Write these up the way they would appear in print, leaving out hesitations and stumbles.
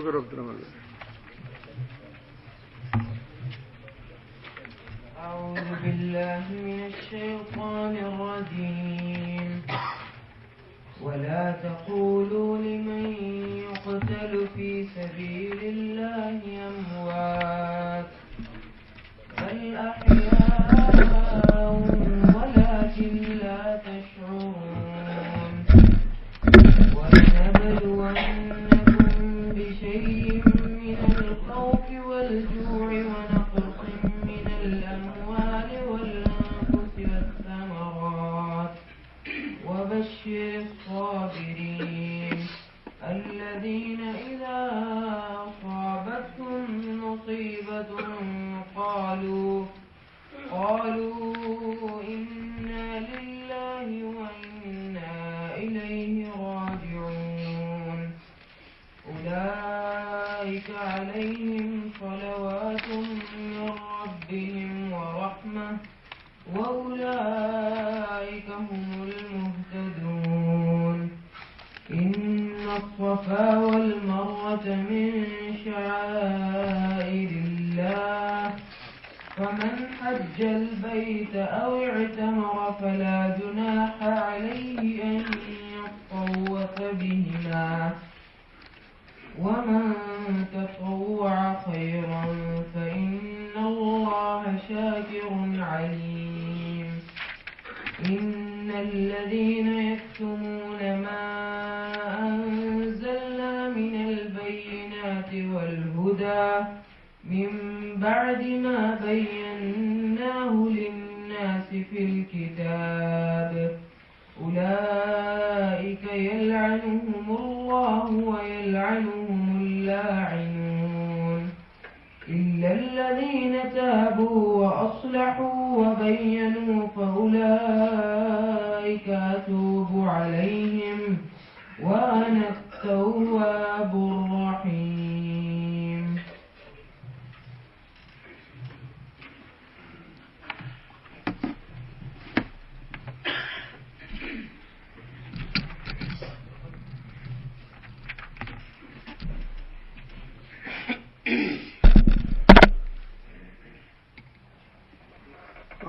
کرو عبد الرحمن. أعوذ بالله من الشيطان الرجيم. ولا تقولوا لمن يقتل في سبيل الله أموات بل أحياء ولكن لا تشعرون. ولنبلونكم بشيء من الخوف والجوع ونقص من الأموال والأنفس والثمرات وبشر الصابرين الذين إذا أصابتهم مصيبة قالوا إنا لله وإنا إليه راجعون. أولئك عليهم صلوات من ربهم ورحمة وأولئك هم المهتدون. إن الصفا والمروة من شعائر الله فمن حج البيت أو اعتمر فلا جناح عليه أن يطوف بهما ومن تطوع خيرا فإن الله شاكر عليم. إن الذين يكتمون ما أنزلنا من البينات والهدى من بعد ما بيناه للناس في الكتاب أولئك يلعنهم الله ويلعنهم اللاعنون إلا الذين تابوا وأصلحوا وبينوا فأولئك أتوب عليهم وأنا التواب الرحيم.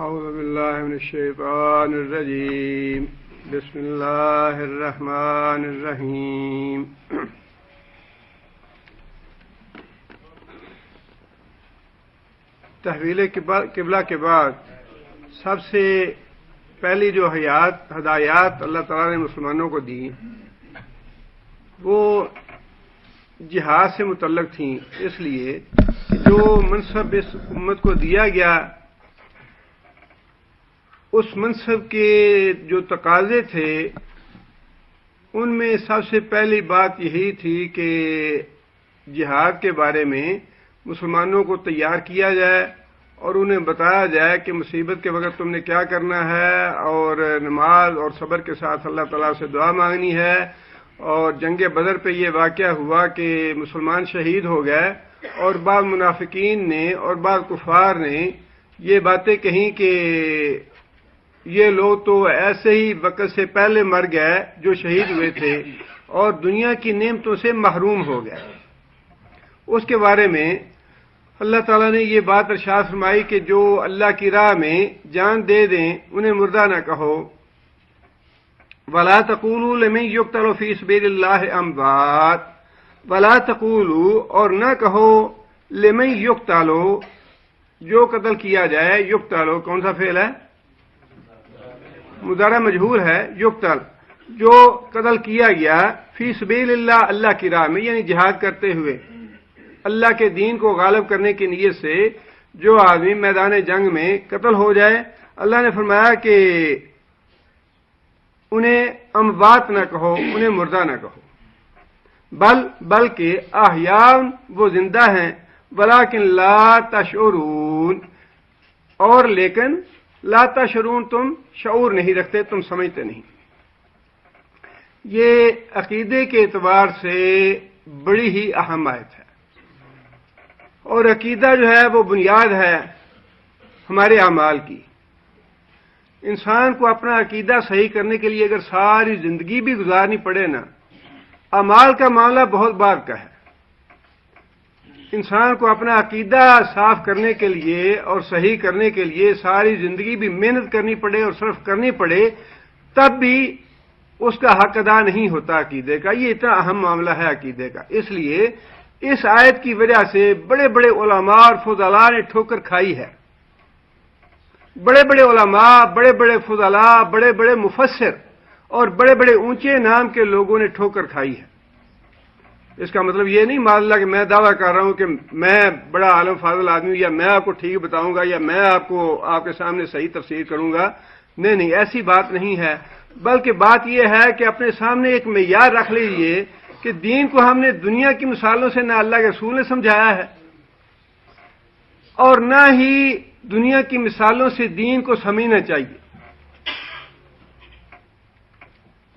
أعوذ بالله من الشيطان الرجيم. بسم الله الرحمن الرحيم. تحویل قبلہ کے بعد سب سے پہلی جو ہدایات اللہ تعالیٰ نے مسلمانوں کو دی وہ جہاد سے متعلق تھیں، اس لیے جو منصب اس امت کو دیا گیا اس منصب کے جو تقاضے تھے ان میں سب سے پہلی بات یہی تھی کہ جہاد کے بارے میں مسلمانوں کو تیار کیا جائے اور انہیں بتایا جائے کہ مصیبت کے وقت تم نے کیا کرنا ہے اور نماز اور صبر کے ساتھ اللہ تعالیٰ سے دعا مانگنی ہے. اور جنگ بدر پہ یہ واقعہ ہوا کہ مسلمان شہید ہو گئے اور بعض منافقین نے اور بعض کفار نے یہ باتیں کہیں کہ یہ لوگ تو ایسے ہی وقت سے پہلے مر گئے جو شہید ہوئے تھے اور دنیا کی نعمتوں سے محروم ہو گئے. اس کے بارے میں اللہ تعالیٰ نے یہ بات ارشاد فرمائی کہ جو اللہ کی راہ میں جان دے دیں انہیں مردہ نہ کہو. وَلَا تَقُولُوا لِمَن يُقْتَلُ فِي سَبِيلِ اللَّهِ أَمْوَاتٌ وَلَا تَقُولُوا اور نہ کہو لِمَن يُقْتَلُ جو قتل کیا جائے. يُقْتَلُ کون سا فعل ہے؟ مضارع مجہول ہے. يُقْتَل جو قتل کیا گیا فی سبیل اللہ اللہ کی راہ میں یعنی جہاد کرتے ہوئے اللہ کے دین کو غالب کرنے کی نیت سے جو آدمی میدان جنگ میں قتل ہو جائے اللہ نے فرمایا کہ انہیں اموات نہ کہو، انہیں مردہ نہ کہو، بلکہ احیاء وہ زندہ ہیں، ولیکن لا تشعرون اور لیکن لا تشعرون تم شعور نہیں رکھتے، تم سمجھتے نہیں. یہ عقیدے کے اعتبار سے بڑی ہی اہم آیت ہے اور عقیدہ جو ہے وہ بنیاد ہے ہمارے اعمال کی. انسان کو اپنا عقیدہ صحیح کرنے کے لیے اگر ساری زندگی بھی گزارنی پڑے نا، اعمال کا معاملہ بہت بات کا ہے. انسان کو اپنا عقیدہ صاف کرنے کے لیے اور صحیح کرنے کے لیے ساری زندگی بھی محنت کرنی پڑے اور صرف کرنی پڑے، تب بھی اس کا حق ادا نہیں ہوتا عقیدے کا۔ یہ اتنا اہم معاملہ ہے عقیدے کا۔ اس لیے اس آیت کی وجہ سے بڑے بڑے علماء اور فضلاء نے ٹھوکر کھائی ہے۔ بڑے بڑے علماء، بڑے بڑے فضلاء، بڑے بڑے مفسر اور بڑے بڑے اونچے نام کے لوگوں نے ٹھوکر کھائی ہے۔ اس کا مطلب یہ نہیں مان لا کہ میں دعویٰ کر رہا ہوں کہ میں بڑا عالم فاضل آدمی ہوں، یا میں آپ کو ٹھیک بتاؤں گا، یا میں آپ کے سامنے صحیح تفسیر کروں گا۔ نہیں، ایسی بات نہیں ہے، بلکہ بات یہ ہے کہ اپنے سامنے ایک معیار رکھ لیجئے کہ دین کو ہم نے دنیا کی مثالوں سے نہ اللہ کے رسول نے سمجھایا ہے اور نہ ہی دنیا کی مثالوں سے دین کو سمجھنا چاہیے۔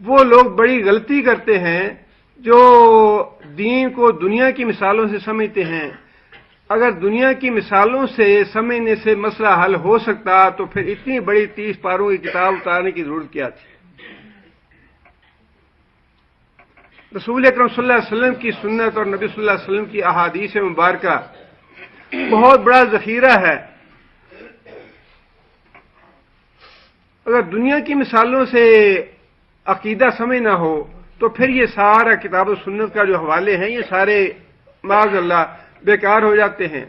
وہ لوگ بڑی غلطی کرتے ہیں جو دین کو دنیا کی مثالوں سے سمجھتے ہیں۔ اگر دنیا کی مثالوں سے سمجھنے سے مسئلہ حل ہو سکتا تو پھر اتنی بڑی 30 پاروں کی کتاب اتارنے کی ضرورت کیا تھی؟ رسول اکرم صلی اللہ علیہ وسلم کی سنت اور نبی صلی اللہ علیہ وسلم کی احادیث مبارکہ بہت بڑا ذخیرہ ہے۔ اگر دنیا کی مثالوں سے عقیدہ سمجھنا ہو تو پھر یہ سارا کتاب و سنت کا جو حوالے ہیں یہ سارے معاذ اللہ بیکار ہو جاتے ہیں۔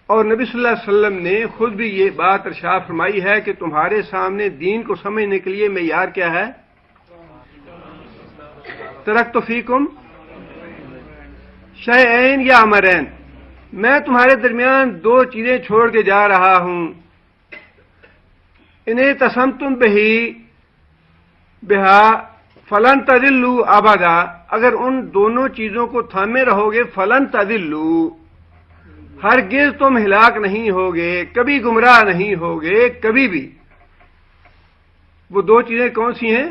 اور نبی صلی اللہ علیہ وسلم نے خود بھی یہ بات ارشاد فرمائی ہے کہ تمہارے سامنے دین کو سمجھنے کے لیے معیار کیا ہے؟ ترکت فیکم شیئین یا امرین، میں تمہارے درمیان 2 چیزیں چھوڑ کے جا رہا ہوں، انہیں تسمتم بہا فلن تضلوا ابدا، اگر ان دونوں چیزوں کو تھامے رہو گے فلن تضلوا، ہرگز تم ہلاک نہیں ہوگے، کبھی گمراہ نہیں ہوگے، کبھی بھی۔ وہ 2 چیزیں کون سی ہیں؟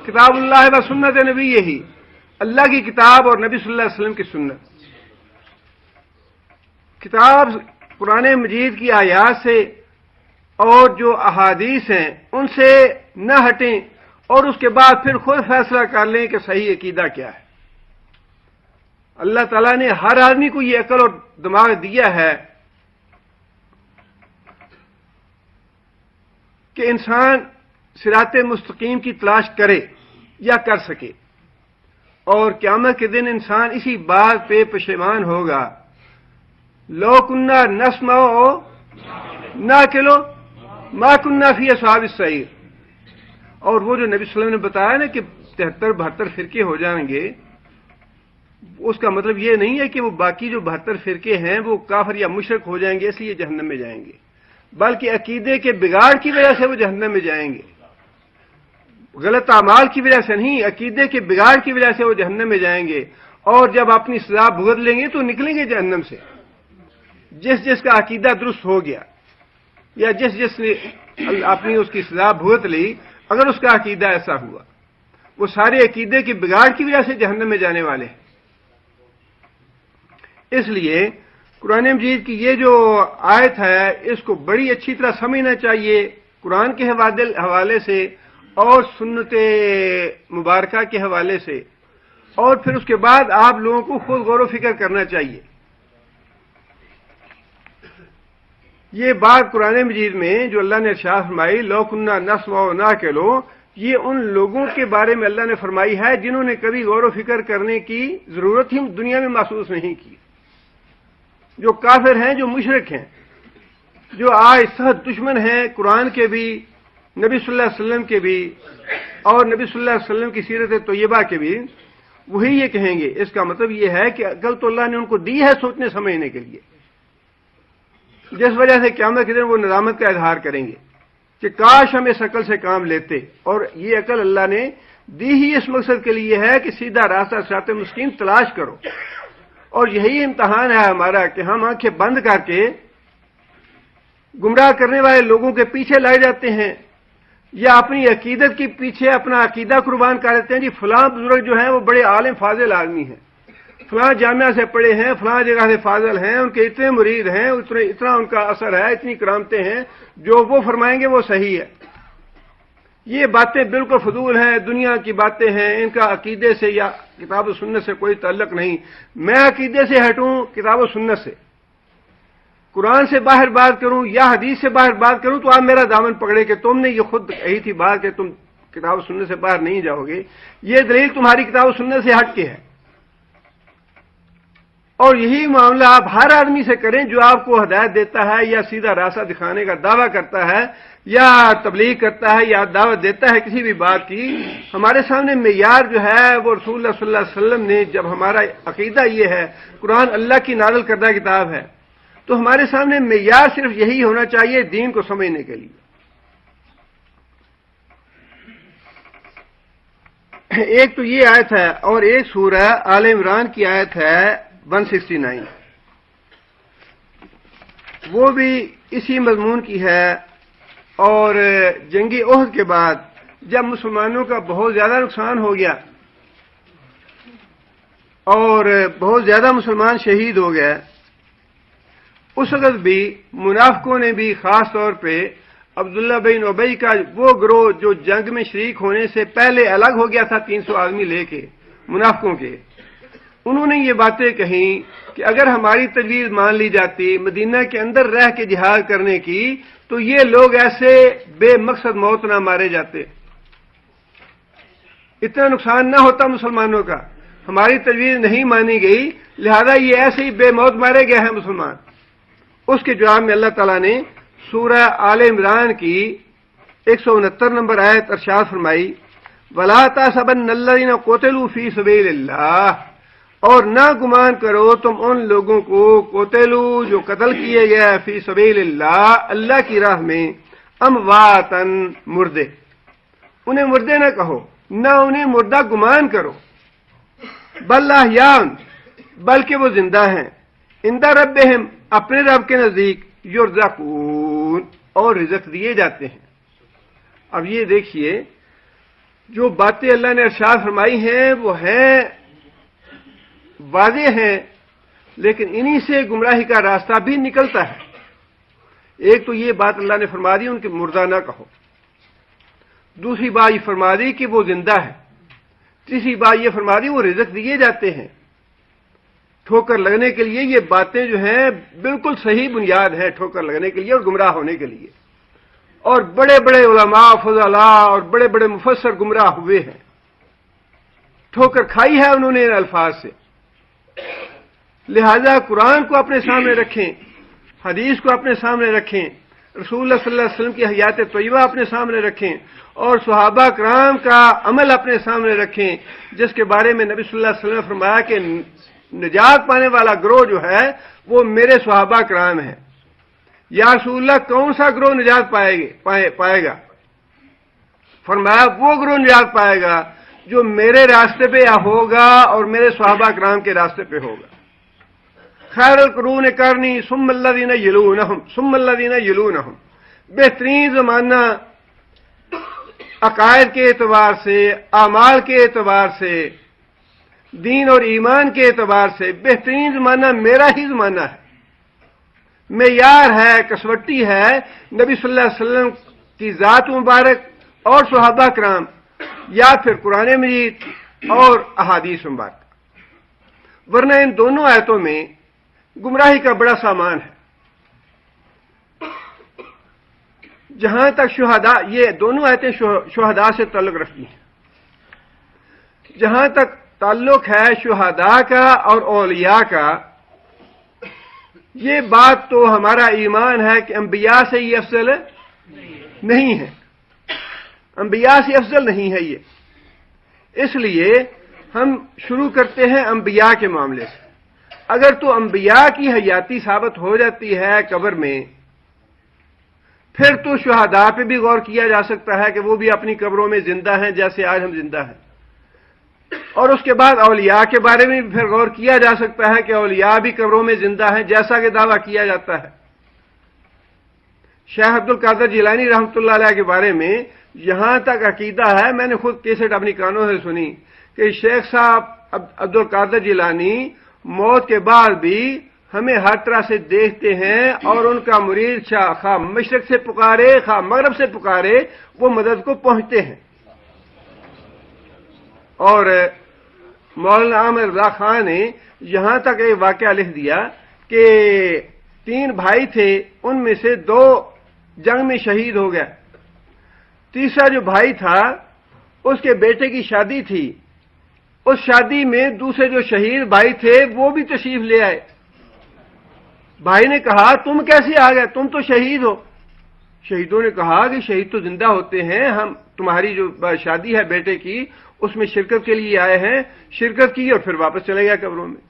کتاب اللہ و سنت نبی، یہی اللہ کی کتاب اور نبی صلی اللہ علیہ وسلم کی سنت۔ کتاب قرآن مجید کی آیات سے اور جو احادیث ہیں ان سے نہ ہٹیں اور اس کے بعد پھر خود فیصلہ کر لیں کہ صحیح عقیدہ کیا ہے۔ اللہ تعالیٰ نے ہر آدمی کو یہ عقل اور دماغ دیا ہے کہ انسان صراط مستقیم کی تلاش کرے یا کر سکے، اور قیامت کے دن انسان اسی بات پہ پشیمان ہوگا، لو کننا نسمع ناقل ما کننا فی اصحاب السعیر۔ اور وہ جو نبی صلی اللہ علیہ وسلم نے بتایا نا کہ 73-72 فرقے ہو جائیں گے، اس کا مطلب یہ نہیں ہے کہ وہ باقی جو 72 فرقے ہیں وہ کافر یا مشرک ہو جائیں گے اس لیے جہنم میں جائیں گے، بلکہ عقیدے کے بگاڑ کی وجہ سے وہ جہنم میں جائیں گے، غلط اعمال کی وجہ سے نہیں، عقیدے کے بگاڑ کی وجہ سے وہ جہنم میں جائیں گے، اور جب اپنی سزا بھگت لیں گے تو نکلیں گے جہنم سے۔ جس کا عقیدہ درست ہو گیا یا جس نے اپنی اس کی سزا بھگت لی، اگر اس کا عقیدہ ایسا ہوا، وہ سارے عقیدے کے بگاڑ کی وجہ سے جہنم میں جانے والے ہیں۔ اس لیے قرآن مجید کی یہ جو آیت ہے اس کو بڑی اچھی طرح سمجھنا چاہیے، قرآن کے حوالے سے اور سنت مبارکہ کے حوالے سے، اور پھر اس کے بعد آپ لوگوں کو خود غور و فکر کرنا چاہیے۔ یہ بات قرآن مجید میں جو اللہ نے ارشاد فرمائی لو کننا نسمع ناقل، یہ ان لوگوں کے بارے میں اللہ نے فرمائی ہے جنہوں نے کبھی غور و فکر کرنے کی ضرورت ہی دنیا میں محسوس نہیں کی، جو کافر ہیں، جو مشرک ہیں، جو آج سخت دشمن ہیں قرآن کے بھی، نبی صلی اللہ علیہ وسلم کے بھی، اور نبی صلی اللہ علیہ وسلم کی سیرت طیبہ کے بھی، وہی یہ کہیں گے۔ اس کا مطلب یہ ہے کہ عقل تو اللہ نے ان کو دی ہے سوچنے سمجھنے کے لیے، جس وجہ سے قیامت کے دن وہ ندامت کا اظہار کریں گے کہ کاش ہم اس عقل سے کام لیتے، اور یہ عقل اللہ نے دی ہی اس مقصد کے لیے ہے کہ سیدھا راستہ صراط مستقیم تلاش کرو، اور یہی امتحان ہے ہمارا کہ ہم آنکھیں بند کر کے گمراہ کرنے والے لوگوں کے پیچھے لگ جاتے ہیں، یا اپنی عقیدت کے پیچھے اپنا عقیدہ قربان کر دیتے ہیں، جی فلاں بزرگ جو ہیں وہ بڑے عالم فاضل آدمی ہیں، فلاں جامعہ سے پڑھے ہیں، فلاں جگہ سے فاضل ہیں، ان کے اتنے مرید ہیں، اتنا ان کا اثر ہے، اتنی کرامتیں ہیں، جو وہ فرمائیں گے وہ صحیح ہے۔ یہ باتیں بالکل فضول ہیں، دنیا کی باتیں ہیں، ان کا عقیدے سے یا کتاب و سنت سے کوئی تعلق نہیں۔ میں عقیدے سے ہٹوں کتاب و سنت سے، قرآن سے باہر بات کروں یا حدیث سے باہر بات کروں تو آپ میرا دامن پکڑے کہ تم نے یہ خود کہی تھی بات کہ تم کتاب و سنت سے باہر نہیں جاؤ گے، یہ دلیل تمہاری کتاب و سنت سے ہٹ کے ہے۔ اور یہی معاملہ آپ ہر آدمی سے کریں جو آپ کو ہدایت دیتا ہے یا سیدھا راستہ دکھانے کا دعویٰ کرتا ہے یا تبلیغ کرتا ہے یا دعوت دیتا ہے کسی بھی بات کی۔ ہمارے سامنے معیار جو ہے وہ رسول اللہ صلی اللہ علیہ وسلم نے، جب ہمارا عقیدہ یہ ہے قرآن اللہ کی نازل کردہ کتاب ہے، تو ہمارے سامنے معیار صرف یہی ہونا چاہیے دین کو سمجھنے کے لیے۔ ایک تو یہ آیت ہے اور ایک سورہ آل عمران کی آیت ہے 169، وہ بھی اسی مضمون کی ہے۔ اور جنگ احد کے بعد جب مسلمانوں کا بہت زیادہ نقصان ہو گیا اور بہت زیادہ مسلمان شہید ہو گئے، اس وقت بھی منافقوں نے بھی خاص طور پہ عبداللہ بن ابی کا وہ گروہ جو جنگ میں شریک ہونے سے پہلے الگ ہو گیا تھا 300 آدمی لے کے منافقوں کے، انہوں نے یہ باتیں کہیں کہ اگر ہماری تجویز مان لی جاتی مدینہ کے اندر رہ کے جہاد کرنے کی تو یہ لوگ ایسے بے مقصد موت نہ مارے جاتے، اتنا نقصان نہ ہوتا مسلمانوں کا، ہماری تجویز نہیں مانی گئی لہذا یہ ایسے ہی بے موت مارے گئے ہیں مسلمان۔ اس کے جواب میں اللہ تعالیٰ نے سورہ آل عمران کی 169 نمبر آیت ارشاد فرمائی، وَلَا تَحْسَبَنَّ الَّذِينَ قُتِلُوا فِي سَبِيلِ اللَّهِ، اور نہ گمان کرو تم ان لوگوں کو قتلوا جو قتل کیے گئے فی سبیل اللہ اللہ کی راہ میں، امواتن مردے، انہیں مردے نہ کہو، نہ انہیں مردہ گمان کرو، بل احیاء، بلکہ وہ زندہ ہیں، عند ربہم، اپنے رب کے نزدیک، یرزقون، اور رزق دیے جاتے ہیں۔ اب یہ دیکھیے جو باتیں اللہ نے ارشاد فرمائی ہیں وہ ہیں واضح ہیں، لیکن انہی سے گمراہی کا راستہ بھی نکلتا ہے۔ ایک تو یہ بات اللہ نے فرما دی ان کے مردہ نہ کہو، دوسری بات یہ فرما دی کہ وہ زندہ ہے، تیسری بات یہ فرما دی وہ رزق دیے جاتے ہیں۔ ٹھوکر لگنے کے لیے یہ باتیں جو ہیں بالکل صحیح بنیاد ہے ٹھوکر لگنے کے لیے اور گمراہ ہونے کے لیے، اور بڑے بڑے علماء فضلاء اور بڑے بڑے مفسر گمراہ ہوئے ہیں، ٹھوکر کھائی ہے انہوں نے ان الفاظ سے۔ لہذا قرآن کو اپنے سامنے رکھیں، حدیث کو اپنے سامنے رکھیں، رسول اللہ صلی اللہ علیہ وسلم کی حیات طیبہ اپنے سامنے رکھیں، اور صحابہ کرام کا عمل اپنے سامنے رکھیں، جس کے بارے میں نبی صلی اللہ علیہ وسلم نے فرمایا کہ نجات پانے والا گروہ جو ہے وہ میرے صحابہ کرام ہیں۔ یا رسول اللہ کون سا گروہ نجات پائے گا؟ فرمایا وہ گروہ نجات پائے گا جو میرے راستے پہ ہوگا اور میرے صحابہ کرام کے راستے پہ ہوگا۔ خیر القرون قرنی ثم الذین یلونہم ثم الذین یلونہم، بہترین زمانہ عقائد کے اعتبار سے، اعمال کے اعتبار سے، دین اور ایمان کے اعتبار سے بہترین زمانہ میرا ہی زمانہ ہے، معیار ہے، کسوٹی ہے نبی صلی اللہ علیہ وسلم کی ذات مبارک اور صحابہ کرام، یا پھر قرآن مجید اور احادیث مبارک۔ ورنہ ان دونوں آیتوں میں گمراہی کا بڑا سامان ہے۔ جہاں تک شہداء، یہ دونوں آیتیں شہداء سے تعلق رکھتی ہیں، جہاں تک تعلق ہے شہداء کا اور اولیاء کا، یہ بات تو ہمارا ایمان ہے کہ انبیاء سے یہ افضل نہیں ہے، انبیاء سے افضل نہیں ہے یہ۔ اس لیے ہم شروع کرتے ہیں انبیاء کے معاملے سے۔ اگر تو انبیاء کی حیاتی ثابت ہو جاتی ہے قبر میں، پھر تو شہداء پہ بھی غور کیا جا سکتا ہے کہ وہ بھی اپنی قبروں میں زندہ ہیں جیسے آج ہم زندہ ہیں، اور اس کے بعد اولیاء کے بارے میں بھی پھر غور کیا جا سکتا ہے کہ اولیاء بھی قبروں میں زندہ ہیں جیسا کہ دعویٰ کیا جاتا ہے۔ شیخ عبد القادر جیلانی رحمۃ اللہ علیہ کے بارے میں یہاں تک عقیدہ ہے، میں نے خود کیسٹ اپنی کانوں سے سنی کہ شیخ صاحب عبد القادر جیلانی موت کے بعد بھی ہمیں ہر طرح سے دیکھتے ہیں اور ان کا مرید خواہ مشرق سے پکارے خواہ مغرب سے پکارے وہ مدد کو پہنچتے ہیں. اور مولانا عامر رضا خان نے یہاں تک ایک واقعہ لکھ دیا کہ 3 بھائی تھے، ان میں سے 2 جنگ میں شہید ہو گئے. تیسرا جو بھائی تھا اس کے بیٹے کی شادی تھی، اس شادی میں دوسرے جو شہید بھائی تھے وہ بھی تشریف لے آئے. بھائی نے کہا تم کیسے آ گئے، تم تو شہید ہو. شہیدوں نے کہا کہ شہید تو زندہ ہوتے ہیں، ہم تمہاری جو شادی ہے بیٹے کی اس میں شرکت کے لیے آئے ہیں، شرکت کی اور پھر واپس چلے گئے قبروں میں.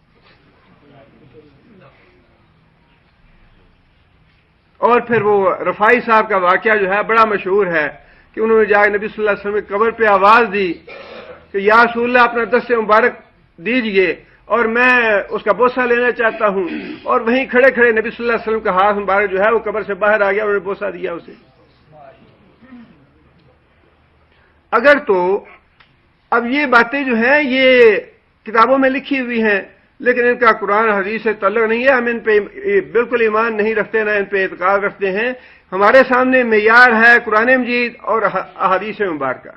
اور پھر وہ رفائی صاحب کا واقعہ جو ہے بڑا مشہور ہے کہ انہوں نے جا کے نبی صلی اللہ علیہ وسلم کی قبر پہ آواز دی کہ یا رسول اللہ اپنا دست مبارک دیجئے اور میں اس کا بوسہ لینا چاہتا ہوں. اور وہیں کھڑے کھڑے نبی صلی اللہ علیہ وسلم کا ہاتھ مبارک جو ہے وہ قبر سے باہر آ گیا اور انہوں نے بوسہ دیا اسے. اگر تو اب یہ باتیں جو ہیں یہ کتابوں میں لکھی ہوئی ہیں لیکن ان کا قرآن حدیث سے تعلق نہیں ہے، ہم ان پہ بالکل ایمان نہیں رکھتے، نہ ان پہ اعتقاد رکھتے ہیں. ہمارے سامنے معیار ہے قرآن مجید اور احادیث مبارکہ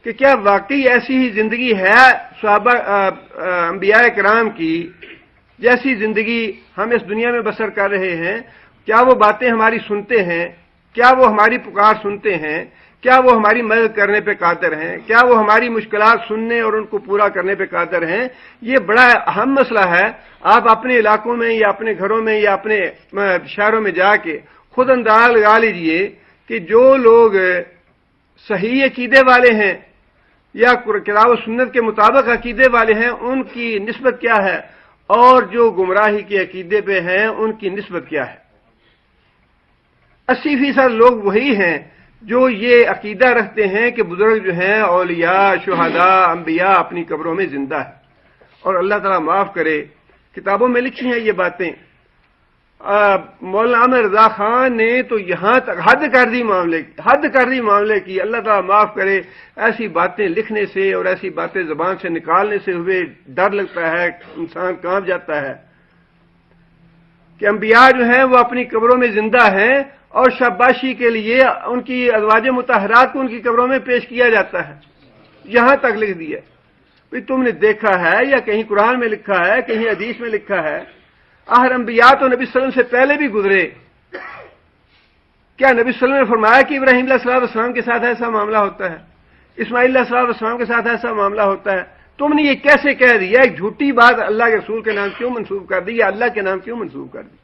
کہ کیا واقعی ایسی ہی زندگی ہے صحابہ انبیاء کرام کی جیسی زندگی ہم اس دنیا میں بسر کر رہے ہیں. کیا وہ باتیں ہماری سنتے ہیں، کیا وہ ہماری پکار سنتے ہیں، کیا وہ ہماری مدد کرنے پہ قادر ہیں، کیا وہ ہماری مشکلات سننے اور ان کو پورا کرنے پہ قادر ہیں. یہ بڑا اہم مسئلہ ہے. آپ اپنے علاقوں میں یا اپنے گھروں میں یا اپنے شہروں میں جا کے خود اندازہ لگا لیجئے کہ جو لوگ صحیح عقیدے والے ہیں یا کتاب و سنت کے مطابق عقیدے والے ہیں ان کی نسبت کیا ہے اور جو گمراہی کے عقیدے پہ ہیں ان کی نسبت کیا ہے. 80% لوگ وہی ہیں جو یہ عقیدہ رکھتے ہیں کہ بزرگ جو ہیں اولیاء شہداء انبیاء اپنی قبروں میں زندہ ہے. اور اللہ تعالیٰ معاف کرے کتابوں میں لکھی ہیں یہ باتیں. مولانا عامر رضا خان نے تو یہاں تک حد کر دی معاملے کی. اللہ تعالیٰ معاف کرے ایسی باتیں لکھنے سے اور ایسی باتیں زبان سے نکالنے سے ہوئے ڈر لگتا ہے، انسان کانپ جاتا ہے کہ انبیاء جو ہیں وہ اپنی قبروں میں زندہ ہیں اور شاباشی کے لیے ان کی ازواج مطہرات کو ان کی قبروں میں پیش کیا جاتا ہے. یہاں تک لکھ دیا. بھئی تم نے دیکھا ہے یا کہیں قرآن میں لکھا ہے کہیں حدیث میں لکھا ہے؟ آخر انبیاء تو نبی صلی اللہ علیہ وسلم سے پہلے بھی گزرے. کیا نبی صلی اللہ علیہ وسلم نے فرمایا کہ ابراہیم علیہ السلام کے ساتھ ایسا معاملہ ہوتا ہے، اسماعیل علیہ السلام کے ساتھ ایسا معاملہ ہوتا ہے؟ تم نے یہ کیسے کہہ دیا؟ ایک جھوٹی بات اللہ کے رسول کے نام کیوں منسوب کر دی یا اللہ کے نام کیوں منسوب کر دی؟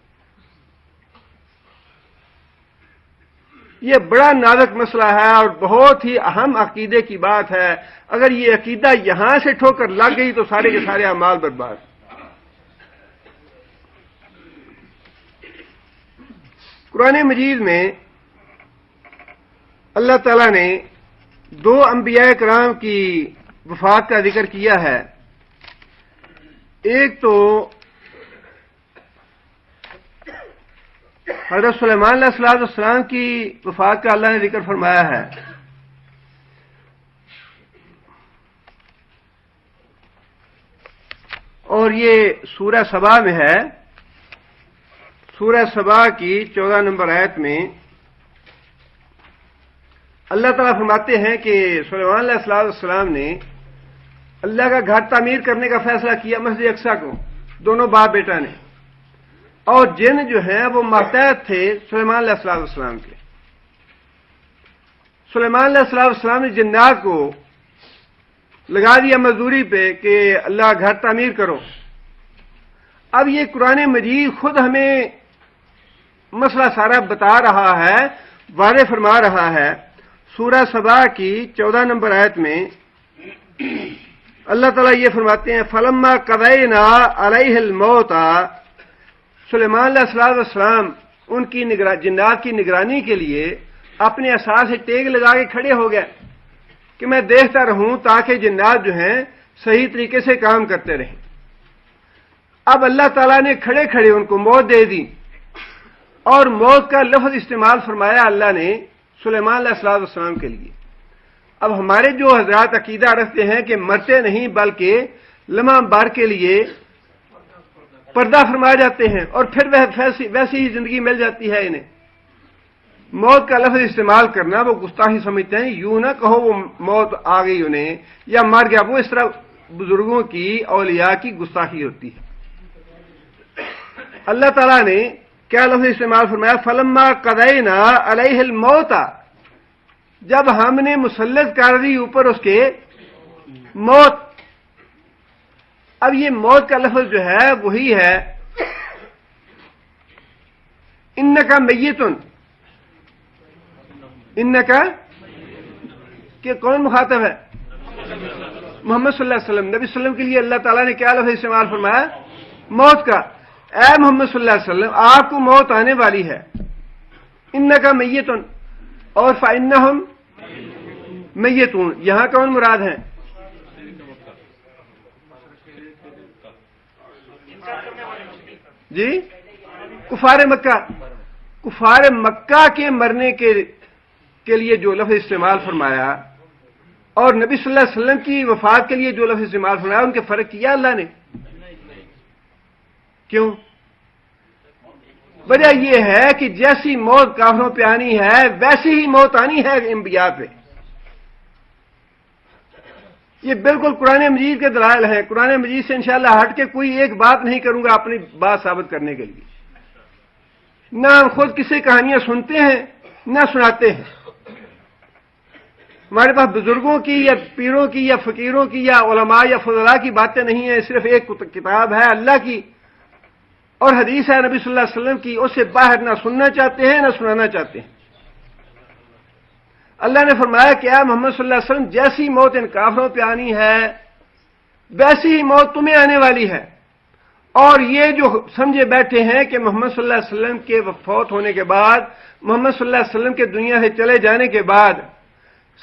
یہ بڑا نازک مسئلہ ہے اور بہت ہی اہم عقیدے کی بات ہے. اگر یہ عقیدہ یہاں سے ٹھوکر لگ گئی تو سارے کے سارے اعمال برباد. قرآن مجید میں اللہ تعالیٰ نے 2 انبیاء کرام کی وفات کا ذکر کیا ہے. ایک تو حضرت سلیمان علیہ السلام کی وفات کا اللہ نے ذکر فرمایا ہے. اور یہ سورہ سبا میں ہے. سورہ سبا کی 14 نمبر آیت میں اللہ تعالیٰ فرماتے ہیں کہ سلیمان علیہ السلام نے اللہ کا گھر تعمیر کرنے کا فیصلہ کیا مسجد اقصی کو، دونوں باپ بیٹا نے. اور جن جو ہیں وہ ماتحت تھے سلیمان علیہ السلام کے. سلیمان علیہ السلام نے جنات کو لگا دیا مزدوری پہ کہ اللہ گھر تعمیر کرو. اب یہ قرآن مجید خود ہمیں مسئلہ سارا بتا رہا ہے، واضح فرما رہا ہے. سورہ سبا کی 14 نمبر آیت میں اللہ تعالیٰ یہ فرماتے ہیں فلما قضینا علیہ الموت. سلیمان علیہ السلام ان کی جنات کی نگرانی کے لیے اپنے عصا سے ٹیک لگا کے کھڑے ہو گئے کہ میں دیکھتا رہوں تاکہ جنات جو ہیں صحیح طریقے سے کام کرتے رہیں. اب اللہ تعالیٰ نے کھڑے کھڑے ان کو موت دے دی اور موت کا لفظ استعمال فرمایا اللہ نے سلیمان علیہ السلام کے لیے. اب ہمارے جو حضرات عقیدہ رکھتے ہیں کہ مرتے نہیں بلکہ لمحہ بھر کے لیے پردہ فرما جاتے ہیں اور پھر وہ ویسی ہی زندگی مل جاتی ہے انہیں. موت کا لفظ استعمال کرنا وہ گستاخی سمجھتے ہیں. یوں نہ کہو وہ موت آ گئی انہیں یا مر گیا، وہ اس طرح بزرگوں کی اولیاء کی گستاخی ہوتی ہے. اللہ تعالیٰ نے کیا لفظ استعمال فرمایا؟ فلما قضینا علیہ الموت، جب ہم نے مسلط کر دی اوپر اس کے موت. اب یہ موت کا لفظ جو ہے وہی ہے انکا میتن. انکا کہ کون مخاطب ہے؟ محمد صلی اللہ علیہ وسلم. نبی صلی اللہ علیہ وسلم کے لیے اللہ تعالیٰ نے کیا لفظ استعمال فرمایا؟ موت کا. اے محمد صلی اللہ علیہ وسلم آپ کو موت آنے والی ہے. انکا میتن اور فإنہم میتون. یہاں کون مراد ہیں؟ جی کفار مکہ. کفار مکہ کے مرنے کے لیے جو لفظ استعمال فرمایا اور نبی صلی اللہ علیہ وسلم کی وفات کے لیے جو لفظ استعمال فرمایا، ان کے فرق کیا اللہ نے؟ کیوں؟ وجہ یہ ہے کہ جیسی موت کافروں پہ آنی ہے ویسی ہی موت آنی ہے انبیاء پہ. یہ بالکل قرآن مجید کے دلائل ہیں. قرآن مجید سے انشاءاللہ ہٹ کے کوئی ایک بات نہیں کروں گا اپنی بات ثابت کرنے کے لیے. نہ ہم خود کسی کہانیاں سنتے ہیں نہ سناتے ہیں. ہمارے پاس بزرگوں کی یا پیروں کی یا فقیروں کی یا علماء یا فضلاء کی باتیں نہیں ہیں. صرف ایک کتاب ہے اللہ کی اور حدیث ہے نبی صلی اللہ علیہ وسلم کی. اس سے باہر نہ سننا چاہتے ہیں نہ سنانا چاہتے ہیں. اللہ نے فرمایا کہ اے محمد صلی اللہ علیہ وسلم جیسی موت ان کافروں پہ آنی ہے ویسی ہی موت تمہیں آنے والی ہے. اور یہ جو سمجھے بیٹھے ہیں کہ محمد صلی اللہ علیہ وسلم کے فوت ہونے کے بعد، محمد صلی اللہ علیہ وسلم کے دنیا سے چلے جانے کے بعد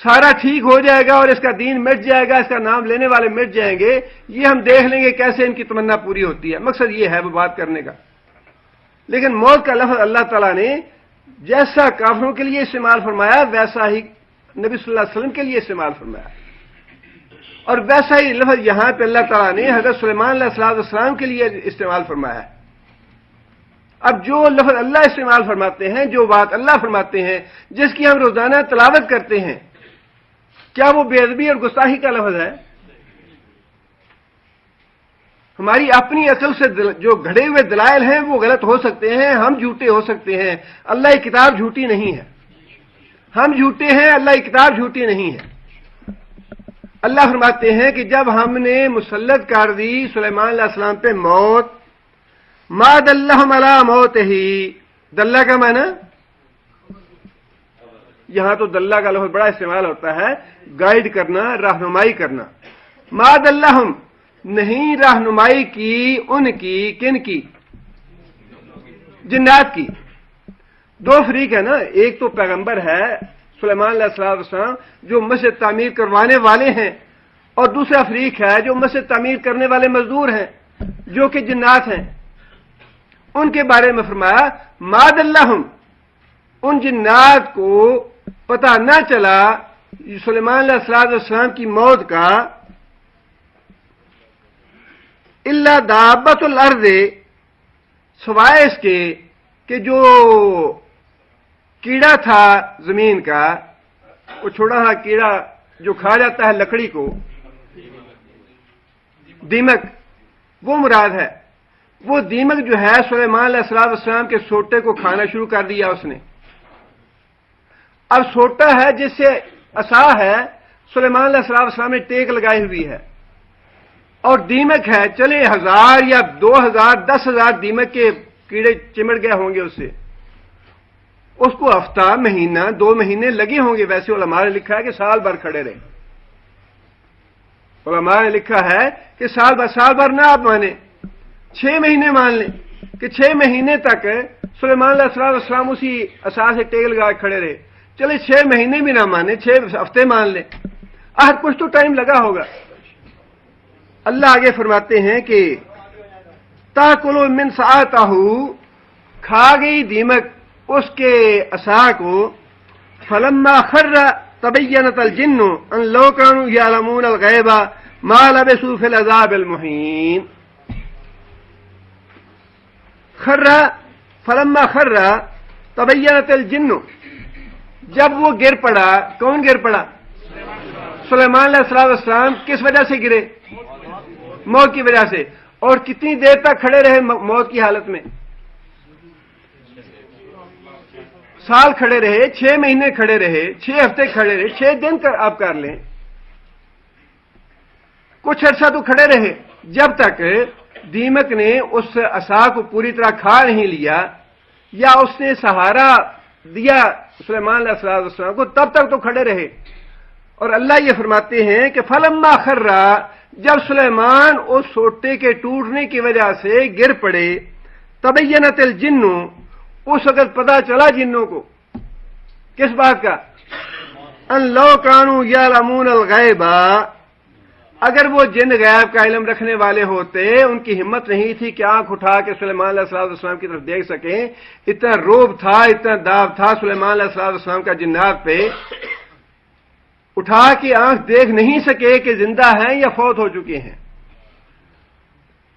سارا ٹھیک ہو جائے گا اور اس کا دین مٹ جائے گا، اس کا نام لینے والے مٹ جائیں گے، یہ ہم دیکھ لیں گے کیسے ان کی تمنا پوری ہوتی ہے. مقصد یہ ہے وہ بات کرنے کا. لیکن موت کا لفظ اللہ تعالیٰ نے جیسا کافروں کے لیے استعمال فرمایا ویسا ہی نبی صلی اللہ علیہ وسلم کے لیے استعمال فرمایا، اور ویسا ہی لفظ یہاں پہ اللہ تعالیٰ نے حضرت سلیمان علیہ السلام کے لیے استعمال فرمایا. اب جو لفظ اللہ استعمال فرماتے ہیں، جو بات اللہ فرماتے ہیں، جس کی ہم روزانہ تلاوت کرتے ہیں، کیا وہ بے ادبی اور گستاخی کا لفظ ہے؟ ہماری اپنی عقل سے جو گھڑے ہوئے دلائل ہیں وہ غلط ہو سکتے ہیں، ہم جھوٹے ہو سکتے ہیں. اللہ کی کتاب جھوٹی نہیں ہے. ہم جھوٹے ہیں، اللہ کی کتاب جھوٹی نہیں ہے. اللہ فرماتے ہیں کہ جب ہم نے مسلط کر دی سلیمان علیہ السلام پہ موت، ما دلہم علی موتہ. دلہ کا معنی یہاں تو دلہ کا لفظ بڑا استعمال ہوتا ہے، گائیڈ کرنا، رہنمائی کرنا. ما دلہم نہیں رہنمائی کی ان کی، کن کی؟ جنات کی. دو فریق ہے نا، ایک تو پیغمبر ہے سلیمان علیہ السلام جو مسجد تعمیر کروانے والے ہیں، اور دوسرا فریق ہے جو مسجد تعمیر کرنے والے مزدور ہیں جو کہ جنات ہیں. ان کے بارے میں فرمایا ما دلہم، ان جنات کو پتہ نہ چلا سلیمان علیہ السلام کی موت کا، الا دابۃ الارض، سوائے اس کے کہ جو کیڑا تھا زمین کا، وہ چھوٹا سا کیڑا جو کھا جاتا ہے لکڑی کو، دیمک، وہ مراد ہے. وہ دیمک جو ہے سلیمان علیہ السلام کے سوٹے کو کھانا شروع کر دیا اس نے. اب سوٹا ہے جس سے عصا ہے، سلیمان علیہ السلام نے ٹیک لگائی ہوئی ہے، اور دیمک ہے، چلے 1000 یا 2000 10,000 دیمک کے کیڑے چمٹ گئے ہوں گے اس سے، اس کو ہفتہ مہینہ 2 مہینے لگے ہوں گے. ویسے علماء نے لکھا ہے کہ سال بھر کھڑے رہے. علماء نے لکھا ہے کہ سال بھر نہ آپ مانے، 6 مہینے مان لیں کہ 6 مہینے تک سلیمان علیہ السلام اسی عصا سے ٹیک لگا کے کھڑے رہے. چلے 6 مہینے بھی نہ مانے، 6 ہفتے مان لیں، کچھ تو ٹائم لگا ہوگا. اللہ آگے فرماتے ہیں کہ تاکلوا من ساعتہ، کھا گئی دیمک اس کے عصا کو. فلما خر تبینت الجن ان لو كانوا يعلمون الغیب ما لبثوا في العذاب المہین. خرّا فلما خرّا تبینت الجن، جب وہ گر پڑا، کون گر پڑا؟ سلیمان علیہ السلام. کس وجہ سے گرے؟ موت کی وجہ سے. اور کتنی دیر تک کھڑے رہے موت کی حالت میں؟ سال کھڑے رہے، 6 مہینے کھڑے رہے، 6 ہفتے کھڑے رہے، 6 دن آپ کر لیں. کچھ عرصہ تو کھڑے رہے جب تک دیمک نے اس عصا کو پوری طرح کھا نہیں لیا یا اس نے سہارا دیا سلیمان علیہ السلام کو، تب تک تو کھڑے رہے. اور اللہ یہ فرماتے ہیں کہ فلما خرّا، جب سلیمان اس سوٹے کے ٹوٹنے کی وجہ سے گر پڑے، تبینت الجن، اس وقت پتہ چلا جنوں کو کس بات کا؟ ان لو کانوا یعلمون الغیب، اگر وہ جن غیب کا علم رکھنے والے ہوتے، ان کی ہمت نہیں تھی کہ آنکھ اٹھا کے سلیمان علیہ السلام کی طرف دیکھ سکیں. اتنا روب تھا، اتنا داو تھا سلیمان علیہ السلام کا جنات پہ، اٹھا کے آنکھ دیکھ نہیں سکے کہ زندہ ہیں یا فوت ہو چکے ہیں.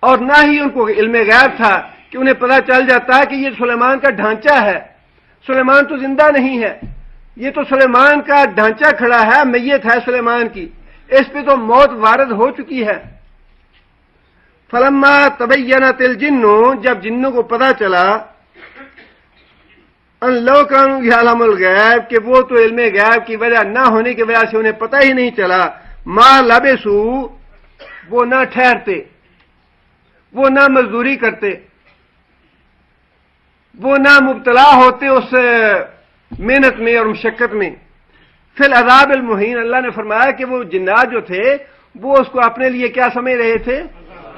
اور نہ ہی ان کو علم غیب تھا کہ انہیں پتہ چل جاتا کہ یہ سلیمان کا ڈھانچہ ہے، سلیمان تو زندہ نہیں ہے، یہ تو سلیمان کا ڈھانچہ کھڑا ہے، میت ہے سلیمان کی، اس پہ تو موت وارد ہو چکی ہے. فلما تبینت الجن، جب جنوں کو پتہ چلا ان لو کانوا یعلمون الغیب، کہ وہ تو علم غیب کی وجہ نہ ہونے کی وجہ سے انہیں پتہ ہی نہیں چلا، ما لبثوا، وہ نہ ٹھہرتے، وہ نہ مزدوری کرتے، وہ نہ مبتلا ہوتے اس محنت میں اور مشقت میں. فی العذاب المہین، اللہ نے فرمایا کہ وہ جنات جو تھے وہ اس کو اپنے لیے کیا سمجھ رہے تھے؟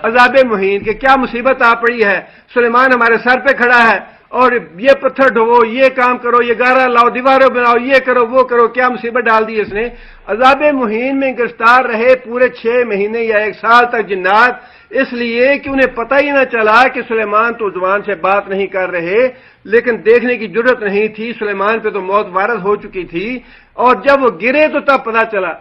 عذاب مہین، کہ کیا مصیبت آ پڑی ہے، سلیمان ہمارے سر پہ کھڑا ہے اور یہ پتھر ڈھوو، یہ کام کرو، یہ گارا لاؤ، دیواروں بناؤ، یہ کرو وہ کرو، کیا مصیبت ڈال دی اس نے. عذاب مہین میں گرفتار رہے پورے 6 مہینے یا 1 سال تک جنات، اس لیے کہ انہیں پتہ ہی نہ چلا کہ سلیمان تو زبان سے بات نہیں کر رہے، لیکن دیکھنے کی جرت نہیں تھی، سلیمان پہ تو موت وارد ہو چکی تھی، اور جب وہ گرے تو تب پتہ چلا.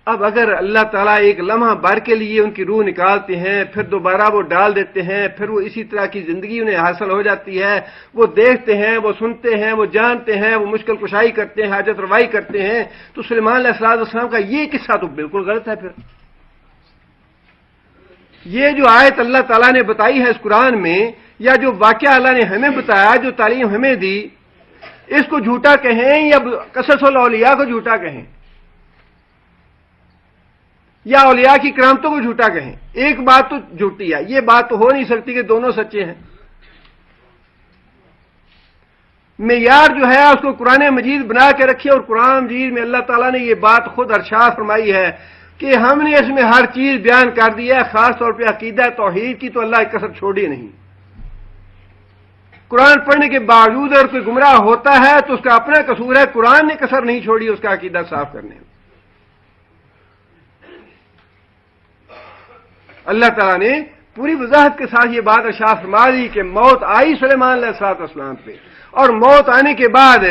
اب اگر اللہ تعالیٰ ایک لمحہ بھر کے لیے ان کی روح نکالتے ہیں، پھر دوبارہ وہ ڈال دیتے ہیں، پھر وہ اسی طرح کی زندگی انہیں حاصل ہو جاتی ہے، وہ دیکھتے ہیں، وہ سنتے ہیں، وہ جانتے ہیں، وہ مشکل کشائی کرتے ہیں، حاجت روائی کرتے ہیں، تو سلیمان علیہ السلام کا یہ قصہ تو بالکل غلط ہے. پھر یہ جو آیت اللہ تعالیٰ نے بتائی ہے اس قرآن میں، یا جو واقعہ اللہ نے ہمیں بتایا، جو تعلیم ہمیں دی، اس کو جھوٹا کہیں یا قصص الاولیاء کو جھوٹا کہیں یا اولیاء کی کرامتوں کو جھوٹا کہیں، ایک بات تو جھوٹی ہے، یہ بات تو ہو نہیں سکتی کہ دونوں سچے ہیں. معیار جو ہے اس کو قرآن مجید بنا کے رکھیے، اور قرآن مجید میں اللہ تعالیٰ نے یہ بات خود ارشاد فرمائی ہے کہ ہم نے اس میں ہر چیز بیان کر دی ہے، خاص طور پہ عقیدہ توحید کی تو اللہ کی کسر چھوڑی نہیں. قرآن پڑھنے کے باوجود اگر کوئی گمراہ ہوتا ہے تو اس کا اپنا قصور ہے، قرآن نے کسر نہیں چھوڑی اس کا عقیدہ صاف کرنے میں. اللہ تعالیٰ نے پوری وضاحت کے ساتھ یہ بات ارشاد فرما دی کہ موت آئی سلیمان علیہ السلام پہ، اور موت آنے کے بعد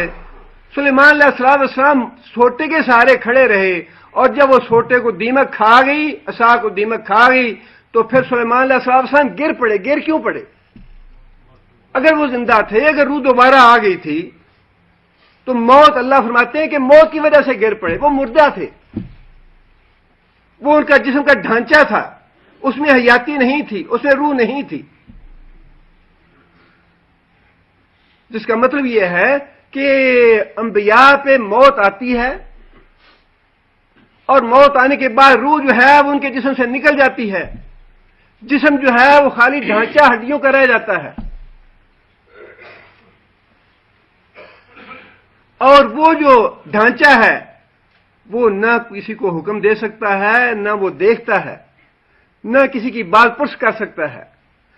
سلیمان علیہ السلام سوٹے کے سہارے کھڑے رہے، اور جب وہ سوٹے کو دیمک کھا گئی، عصا کو دیمک کھا گئی، تو پھر سلیمان علیہ السلام گر پڑے. گر کیوں پڑے؟ اگر وہ زندہ تھے، اگر روح دوبارہ آ گئی تھی تو موت، اللہ فرماتے ہیں کہ موت کی وجہ سے گر پڑے. وہ مردہ تھے، وہ ان کا جسم کا ڈھانچہ تھا، اس میں حیاتی نہیں تھی، اس میں روح نہیں تھی. جس کا مطلب یہ ہے کہ انبیاء پہ موت آتی ہے، اور موت آنے کے بعد روح جو ہے وہ ان کے جسم سے نکل جاتی ہے، جسم جو ہے وہ خالی ڈھانچہ ہڈیوں کا رہ جاتا ہے. اور وہ جو ڈھانچہ ہے وہ نہ کسی کو حکم دے سکتا ہے، نہ وہ دیکھتا ہے، نہ کسی کی بات پرس کر سکتا ہے،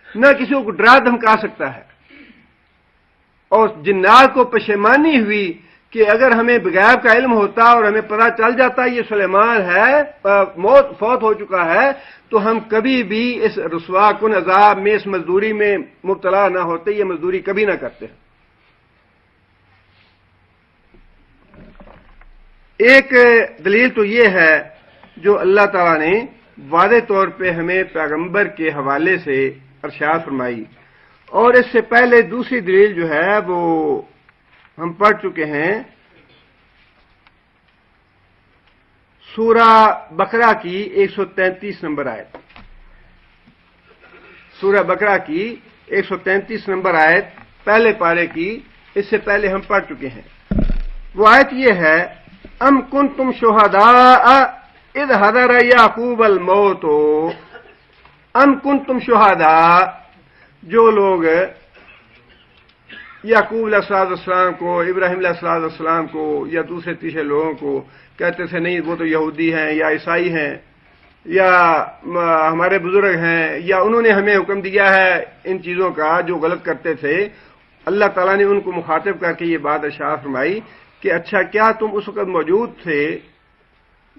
نہ کسی کو ڈرا دھمکا سکتا ہے. اور جنات کو پشیمانی ہوئی کہ اگر ہمیں غیب کا علم ہوتا اور ہمیں پتہ چل جاتا یہ سلیمان ہے، موت فوت ہو چکا ہے، تو ہم کبھی بھی اس رسوا کن عذاب میں، اس مزدوری میں مبتلا نہ ہوتے، یہ مزدوری کبھی نہ کرتے. ایک دلیل تو یہ ہے جو اللہ تعالیٰ نے واضح طور پہ ہمیں پیغمبر کے حوالے سے ارشاد فرمائی اور اس سے پہلے دوسری دلیل جو ہے وہ ہم پڑھ چکے ہیں سورہ بقرہ کی 133 نمبر آیت. سورہ بقرہ کی 133 نمبر آیت پہلے پارے کی اس سے پہلے ہم پڑھ چکے ہیں. وہ آیت یہ ہے ام کنتم شہداء اذ حضر یعقوب الموت. ام کنتم شہداء، جو لوگ یعقوب علیہ السلام کو، ابراہیم علیہ السلام کو یا دوسرے تیسرے لوگوں کو کہتے تھے نہیں وہ تو یہودی ہیں یا عیسائی ہیں یا ہمارے بزرگ ہیں یا انہوں نے ہمیں حکم دیا ہے ان چیزوں کا جو غلط کرتے تھے، اللہ تعالیٰ نے ان کو مخاطب کر کے یہ بات ارشاد فرمائی کہ اچھا کیا تم اس وقت موجود تھے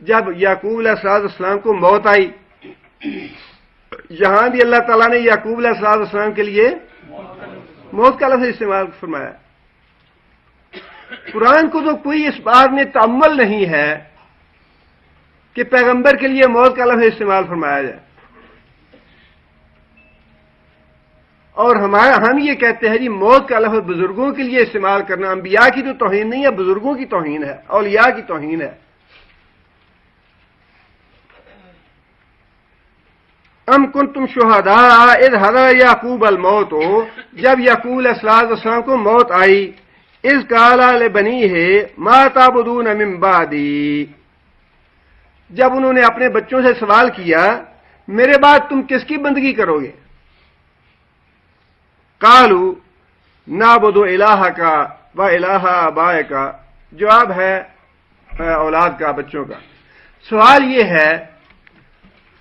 جب یعقوب علیہ السلام کو موت آئی. یہاں بھی اللہ تعالیٰ نے یعقوب علیہ السلام کے لیے موت کا لفظ استعمال فرمایا. قرآن کو تو کوئی اس بات میں تأمل نہیں ہے کہ پیغمبر کے لیے موت کا لفظ استعمال فرمایا جائے. اور ہم یہ کہتے ہیں جی موت کا لفظ بزرگوں کے لیے استعمال کرنا انبیاء کی تو توہین نہیں ہے، بزرگوں کی توہین ہے، اولیاء کی توہین ہے. ام کنتم شہداء اذ حضر یعقوب الموت، جب یعقوب علیہ السلام کو موت آئی، اذ قال لبنیہ ما تعبدون من بعدی، جب انہوں نے اپنے بچوں سے سوال کیا میرے بعد تم کس کی بندگی کرو گے؟ قالوا نعبد الہک و الہ آبائک، جواب ہے اولاد کا، بچوں کا. سوال یہ ہے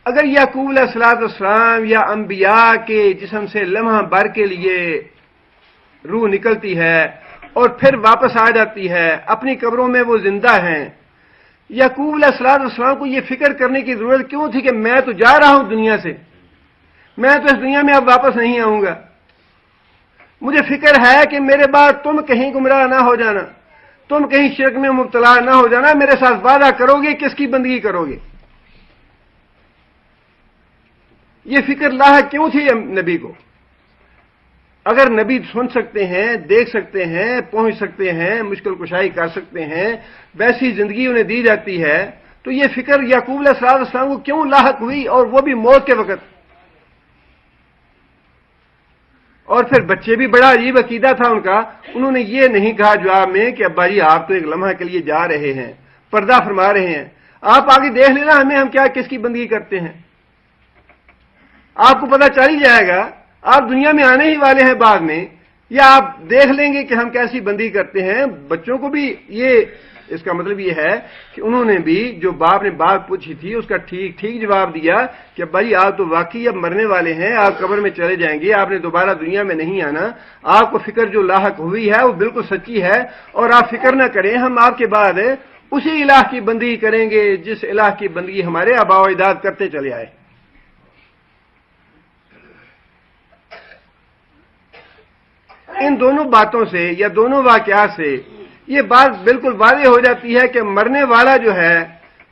اگر یعقوب علیہ السلام یا انبیاء کے جسم سے لمحہ بھر کے لیے روح نکلتی ہے اور پھر واپس آ جاتی ہے، اپنی قبروں میں وہ زندہ ہیں، یعقوب علیہ السلام کو یہ فکر کرنے کی ضرورت کیوں تھی کہ میں تو جا رہا ہوں دنیا سے، میں تو اس دنیا میں اب واپس نہیں آؤں گا، مجھے فکر ہے کہ میرے بعد تم کہیں گمراہ نہ ہو جانا، تم کہیں شرک میں مبتلا نہ ہو جانا، میرے ساتھ وعدہ کرو گے کس کی بندگی کرو گے؟ یہ فکر لاحق کیوں تھی نبی کو؟ اگر نبی سن سکتے ہیں، دیکھ سکتے ہیں، پہنچ سکتے ہیں، مشکل کشائی کر سکتے ہیں، ویسی زندگی انہیں دی جاتی ہے تو یہ فکر یعقوب علیہ السلام کو کیوں لاحق ہوئی، اور وہ بھی موت کے وقت؟ اور پھر بچے بھی بڑا عجیب عقیدہ تھا ان کا، انہوں نے یہ نہیں کہا جواب میں کہ ابا جی آپ تو ایک لمحہ کے لیے جا رہے ہیں، پردہ فرما رہے ہیں، آپ آگے دیکھ لینا ہم کیا کس کی بندگی کرتے ہیں، آپ کو پتہ چل ہی جائے گا، آپ دنیا میں آنے ہی والے ہیں بعد میں، یا آپ دیکھ لیں گے کہ ہم کیسی بندگی کرتے ہیں. بچوں کو بھی یہ اس کا مطلب یہ ہے کہ انہوں نے بھی جو باپ نے بات پوچھی تھی اس کا ٹھیک جواب دیا کہ بھائی آپ تو واقعی اب مرنے والے ہیں، آپ قبر میں چلے جائیں گے، آپ نے دوبارہ دنیا میں نہیں آنا، آپ کو فکر جو لاحق ہوئی ہے وہ بالکل سچی ہے، اور آپ فکر نہ کریں، ہم آپ کے بعد اسی الہ کی بندگی کریں گے جس الہ کی بندگی ہمارے آباء و اجداد کرتے چلے آئے. ان دونوں باتوں سے یا دونوں واقعات سے یہ بات بالکل واضح ہو جاتی ہے کہ مرنے والا جو ہے،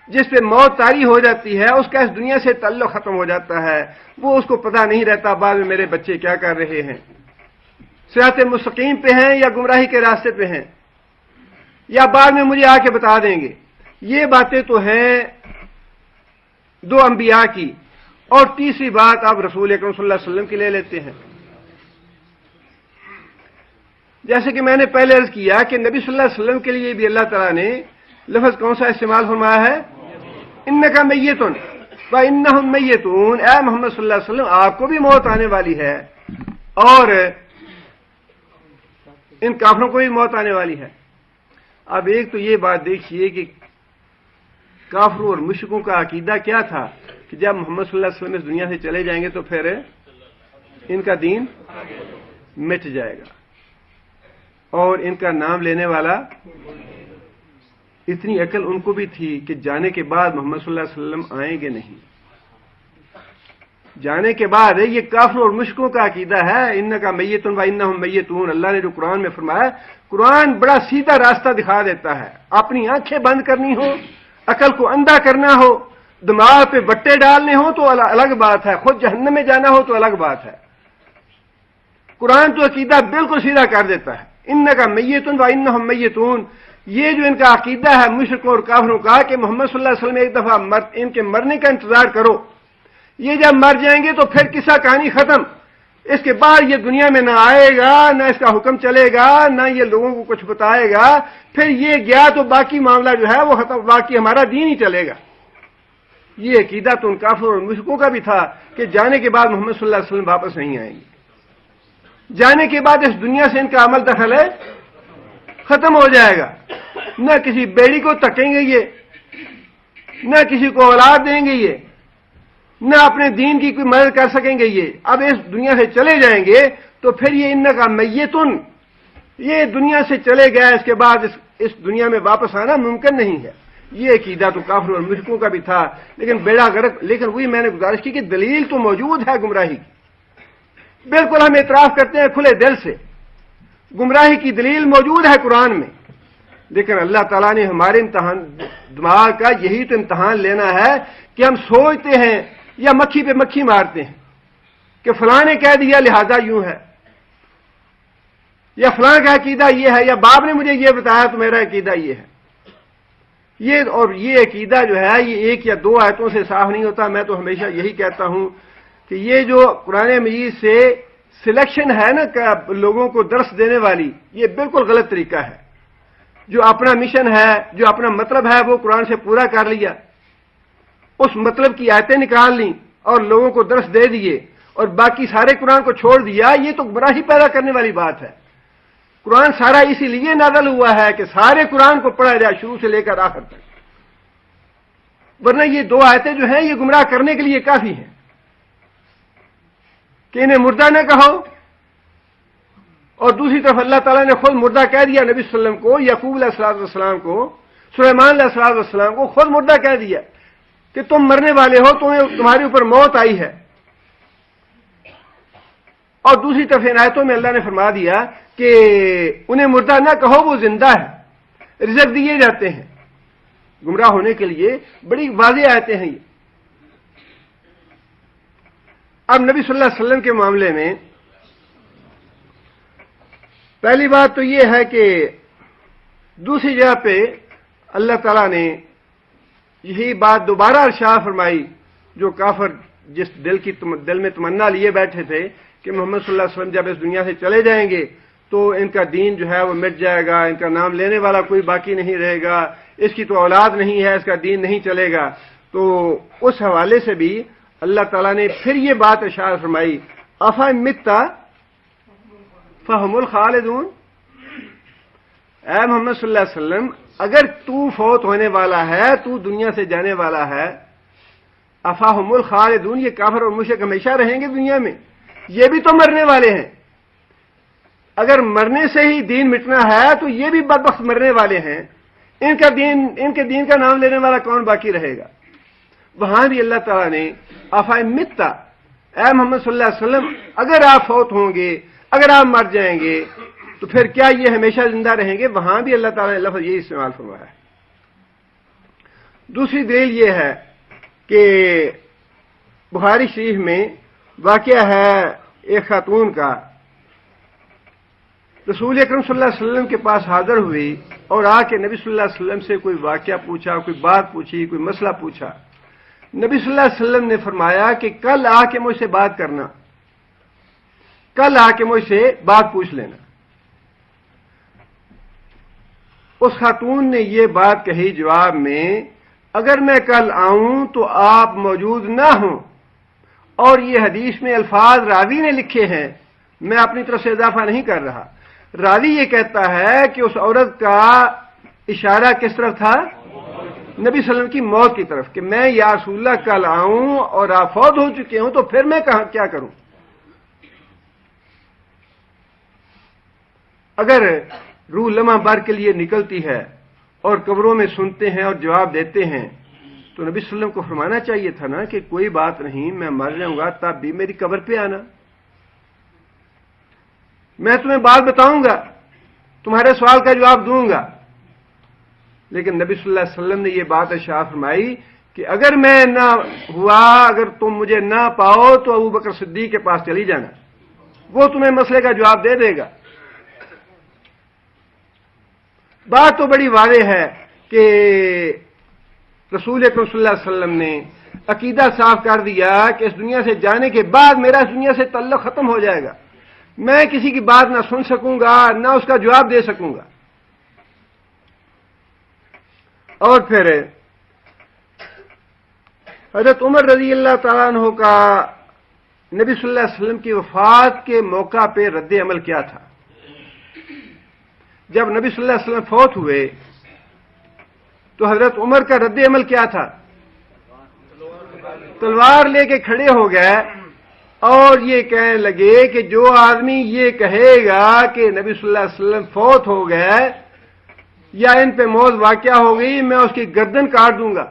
جس پہ موت طاری ہو جاتی ہے، اس کا اس دنیا سے تعلق ختم ہو جاتا ہے، وہ اس کو پتہ نہیں رہتا بعد میں میرے بچے کیا کر رہے ہیں، صراط مستقیم پہ ہیں یا گمراہی کے راستے پہ ہیں، یا بعد میں مجھے آ کے بتا دیں گے. یہ باتیں تو ہیں دو انبیاء کی، اور تیسری بات آپ رسول اکرم صلی اللہ علیہ وسلم کی لے لیتے ہیں. جیسے کہ میں نے پہلے عرض کیا کہ نبی صلی اللہ علیہ وسلم کے لیے بھی اللہ تعالیٰ نے لفظ کون سا استعمال فرمایا ہے؟ انکا میتون و انہم میتون، اے محمد صلی اللہ علیہ وسلم آپ کو بھی موت آنے والی ہے اور ان کافروں کو بھی موت آنے والی ہے. اب ایک تو یہ بات دیکھیے کہ کافروں اور مشرکوں کا عقیدہ کیا تھا کہ جب محمد صلی اللہ علیہ وسلم اس دنیا سے چلے جائیں گے تو پھر ان کا دین مٹ جائے گا اور ان کا نام لینے والا. اتنی عقل ان کو بھی تھی کہ جانے کے بعد محمد صلی اللہ علیہ وسلم آئیں گے نہیں، جانے کے بعد یہ کافروں اور مشرکوں کا عقیدہ ہے انکا میتون و انہم میتون. اللہ نے جو قرآن میں فرمایا، قرآن بڑا سیدھا راستہ دکھا دیتا ہے. اپنی آنکھیں بند کرنی ہو، عقل کو اندھا کرنا ہو، دماغ پہ بٹے ڈالنے ہو تو الگ بات ہے، خود جہنم میں جانا ہو تو الگ بات ہے. قرآن تو عقیدہ بالکل سیدھا کر دیتا ہے، انکا میتون و انہم میتون. یہ جو ان کا عقیدہ ہے مشرکوں اور کافروں کا کہ محمد صلی اللہ علیہ وسلم ایک دفعہ ان کے مرنے کا انتظار کرو، یہ جب مر جائیں گے تو پھر قصہ کہانی ختم، اس کے بعد یہ دنیا میں نہ آئے گا، نہ اس کا حکم چلے گا، نہ یہ لوگوں کو کچھ بتائے گا، پھر یہ گیا تو باقی معاملہ جو ہے وہ ختم، باقی ہمارا دین ہی چلے گا. یہ عقیدہ تو ان کافروں اور مشرکوں کا بھی تھا کہ جانے کے بعد محمد صلی اللہ علیہ وسلم واپس نہیں آئیں گے، جانے کے بعد اس دنیا سے ان کا عمل دخل ہے ختم ہو جائے گا، نہ کسی بیڑی کو تکیں گے یہ، نہ کسی کو اولاد دیں گے یہ، نہ اپنے دین کی کوئی مدد کر سکیں گے یہ. اب اس دنیا سے چلے جائیں گے تو پھر یہ انکا میتون، یہ دنیا سے چلے گیا، اس کے بعد اس دنیا میں واپس آنا ممکن نہیں ہے. یہ عقیدہ تو کافروں اور مشرکوں کا بھی تھا، لیکن بیڑا غرق. لیکن وہی میں نے گزارش کی کہ دلیل تو موجود ہے گمراہی کی، بالکل ہم اعتراف کرتے ہیں کھلے دل سے، گمراہی کی دلیل موجود ہے قرآن میں. لیکن اللہ تعالیٰ نے ہمارے امتحان دماغ کا یہی تو امتحان لینا ہے کہ ہم سوچتے ہیں یا مکھی پہ مکھی مارتے ہیں کہ فلاں نے کہہ دیا لہذا یوں ہے، یا فلاں کا عقیدہ یہ ہے، یا باپ نے مجھے یہ بتایا تو میرا عقیدہ یہ ہے. یہ عقیدہ جو ہے یہ ایک یا دو آیتوں سے صاف نہیں ہوتا. میں تو ہمیشہ یہی کہتا ہوں کہ یہ جو قرآن مجید سے سلیکشن ہے نا لوگوں کو درس دینے والی، یہ بالکل غلط طریقہ ہے. جو اپنا مشن ہے، جو اپنا مطلب ہے وہ قرآن سے پورا کر لیا، اس مطلب کی آیتیں نکال لیں اور لوگوں کو درس دے دیے اور باقی سارے قرآن کو چھوڑ دیا، یہ تو گمراہی پیدا کرنے والی بات ہے. قرآن سارا اسی لیے نازل ہوا ہے کہ سارے قرآن کو پڑھا جائے شروع سے لے کر آخر تک، ورنہ یہ دو آیتیں جو ہیں یہ گمراہ کرنے کے لیے کافی ہیں کہ انہیں مردہ نہ کہو، اور دوسری طرف اللہ تعالیٰ نے خود مردہ کہہ دیا نبی صلی اللہ علیہ وسلم کو، یعقوب علیہ السلام کو، سلیمان علیہ السلام کو خود مردہ کہہ دیا کہ تم مرنے والے ہو، تمہارے اوپر موت آئی ہے. اور دوسری طرف ان آیتوں میں اللہ نے فرما دیا کہ انہیں مردہ نہ کہو، وہ زندہ ہے، رزق دیے جاتے ہیں. گمراہ ہونے کے لیے بڑی واضح آیتیں ہیں یہ. اب نبی صلی اللہ علیہ وسلم کے معاملے میں پہلی بات تو یہ ہے کہ دوسری جگہ پہ اللہ تعالیٰ نے یہی بات دوبارہ ارشاد فرمائی جو کافر جس دل میں تمنا لیے بیٹھے تھے کہ محمد صلی اللہ علیہ وسلم جب اس دنیا سے چلے جائیں گے تو ان کا دین جو ہے وہ مٹ جائے گا، ان کا نام لینے والا کوئی باقی نہیں رہے گا، اس کی تو اولاد نہیں ہے، اس کا دین نہیں چلے گا. تو اس حوالے سے بھی اللہ تعالیٰ نے پھر یہ بات ارشاد فرمائی، افا متا فہم الخالدون. اے محمد صلی اللہ علیہ وسلم اگر تو فوت ہونے والا ہے، تو دنیا سے جانے والا ہے، افاہم الخالدون، یہ کافر اور مشرک ہمیشہ رہیں گے دنیا میں، یہ بھی تو مرنے والے ہیں. اگر مرنے سے ہی دین مٹنا ہے تو یہ بھی بدبخت مرنے والے ہیں، ان کے دین کا نام لینے والا کون باقی رہے گا. وہاں بھی اللہ تعالیٰ نے افا متا، اے محمد صلی اللہ علیہ وسلم اگر آپ فوت ہوں گے، اگر آپ مر جائیں گے تو پھر کیا یہ ہمیشہ زندہ رہیں گے. وہاں بھی اللہ تعالیٰ نے لفظ یہی استعمال فرمایا ہے. دوسری دلیل یہ ہے کہ بخاری شریف میں واقعہ ہے ایک خاتون کا، رسول اکرم صلی اللہ علیہ وسلم کے پاس حاضر ہوئی اور آ کے نبی صلی اللہ علیہ وسلم سے کوئی واقعہ پوچھا، کوئی بات پوچھی، کوئی مسئلہ پوچھا. نبی صلی اللہ علیہ وسلم نے فرمایا کہ کل آ کے مجھ سے بات کرنا، کل آ کے مجھ سے بات پوچھ لینا. اس خاتون نے یہ بات کہی جواب میں، اگر میں کل آؤں تو آپ موجود نہ ہوں، اور یہ حدیث میں الفاظ راوی نے لکھے ہیں، میں اپنی طرف سے اضافہ نہیں کر رہا. راوی یہ کہتا ہے کہ اس عورت کا اشارہ کس طرف تھا؟ نبی صلی اللہ علیہ وسلم کی موت کی طرف، کہ میں یا رسول اللہ کل آؤں اور آپ فوت ہو چکے ہوں تو پھر میں کیا کروں. اگر روح لمحہ بھر کے لیے نکلتی ہے اور قبروں میں سنتے ہیں اور جواب دیتے ہیں تو نبی صلی اللہ علیہ وسلم کو فرمانا چاہیے تھا نا کہ کوئی بات نہیں، میں مر جاؤں گا تب بھی میری قبر پہ آنا، میں تمہیں بات بتاؤں گا، تمہارے سوال کا جواب دوں گا. لیکن نبی صلی اللہ علیہ وسلم نے یہ بات ارشاد فرمائی کہ اگر میں نہ ہوا، اگر تم مجھے نہ پاؤ تو ابو بکر صدیق کے پاس چلی جانا، وہ تمہیں مسئلے کا جواب دے دے گا۔ بات تو بڑی واضح ہے کہ رسول اکرم صلی اللہ علیہ وسلم نے عقیدہ صاف کر دیا کہ اس دنیا سے جانے کے بعد میرا اس دنیا سے تعلق ختم ہو جائے گا، میں کسی کی بات نہ سن سکوں گا نہ اس کا جواب دے سکوں گا۔ اور پھر حضرت عمر رضی اللہ تعالیٰ عنہ کا نبی صلی اللہ علیہ وسلم کی وفات کے موقع پہ رد عمل کیا تھا؟ جب نبی صلی اللہ علیہ وسلم فوت ہوئے تو حضرت عمر کا رد عمل کیا تھا؟ تلوار لے کے کھڑے ہو گئے اور یہ کہنے لگے کہ جو آدمی یہ کہے گا کہ نبی صلی اللہ علیہ وسلم فوت ہو گئے یا ان پہ موت واقع ہو گئی، میں اس کی گردن کاٹ دوں گا۔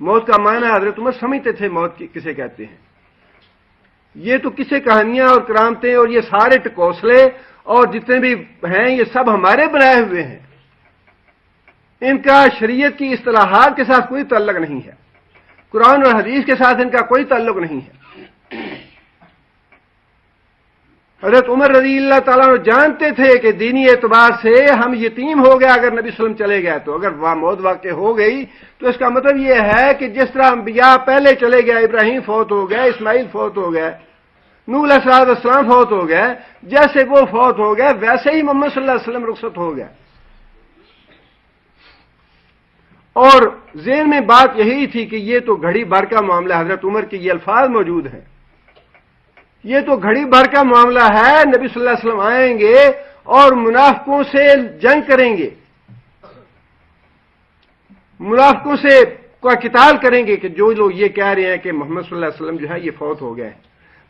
موت کا معنی حضرت عمر سمجھتے تھے موت کسے کہتے ہیں۔ یہ تو کسے کہانیاں اور کرامتیں اور یہ سارے ٹکوسلے اور جتنے بھی ہیں یہ سب ہمارے بنائے ہوئے ہیں، ان کا شریعت کی اصطلاحات کے ساتھ کوئی تعلق نہیں ہے، قرآن اور حدیث کے ساتھ ان کا کوئی تعلق نہیں ہے۔ حضرت عمر رضی اللہ تعالیٰ عنہ جانتے تھے کہ دینی اعتبار سے ہم یتیم ہو گئے اگر نبی صلی اللہ علیہ وسلم چلے گئے، تو اگر موت واقع ہو گئی تو اس کا مطلب یہ ہے کہ جس طرح انبیاء پہلے چلے گئے، ابراہیم فوت ہو گئے، اسماعیل فوت ہو گئے، نوح علیہ السلام فوت ہو گئے، جیسے وہ فوت ہو گئے ویسے ہی محمد صلی اللہ علیہ وسلم رخصت ہو گئے۔ اور ذہن میں بات یہی تھی کہ یہ تو گھڑی بھر کا معاملہ، حضرت عمر کے یہ الفاظ موجود ہیں، یہ تو گھڑی بھر کا معاملہ ہے، نبی صلی اللہ علیہ وسلم آئیں گے اور منافقوں سے جنگ کریں گے، منافقوں سے کوئی قتال کریں گے کہ جو لوگ یہ کہہ رہے ہیں کہ محمد صلی اللہ علیہ وسلم جو ہے یہ فوت ہو گئے،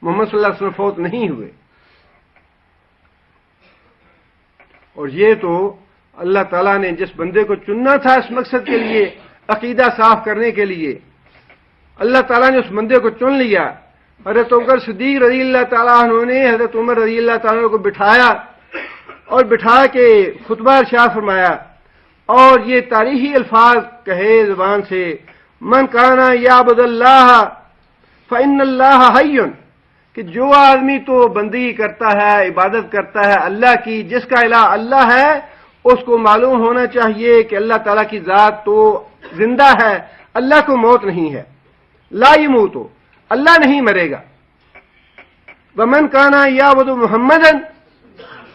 محمد صلی اللہ علیہ وسلم فوت نہیں ہوئے۔ اور یہ تو اللہ تعالیٰ نے جس بندے کو چننا تھا اس مقصد کے لیے، عقیدہ صاف کرنے کے لیے، اللہ تعالیٰ نے اس بندے کو چن لیا۔ حضرت ابوبکر صدیق رضی اللہ تعالیٰ عنہ نے حضرت عمر رضی اللہ تعالیٰ عنہ کو بٹھایا اور بٹھا کے خطبہ ارشاد فرمایا اور یہ تاریخی الفاظ کہے زبان سے، من کانا یعبد اللہ فإن اللہ حی، کہ جو آدمی تو بندگی کرتا ہے، عبادت کرتا ہے اللہ کی، جس کا الہ اللہ ہے، اس کو معلوم ہونا چاہیے کہ اللہ تعالیٰ کی ذات تو زندہ ہے، اللہ کو موت نہیں ہے، لا یموت، اللہ نہیں مرے گا۔ ومن کانا یعبد محمدا،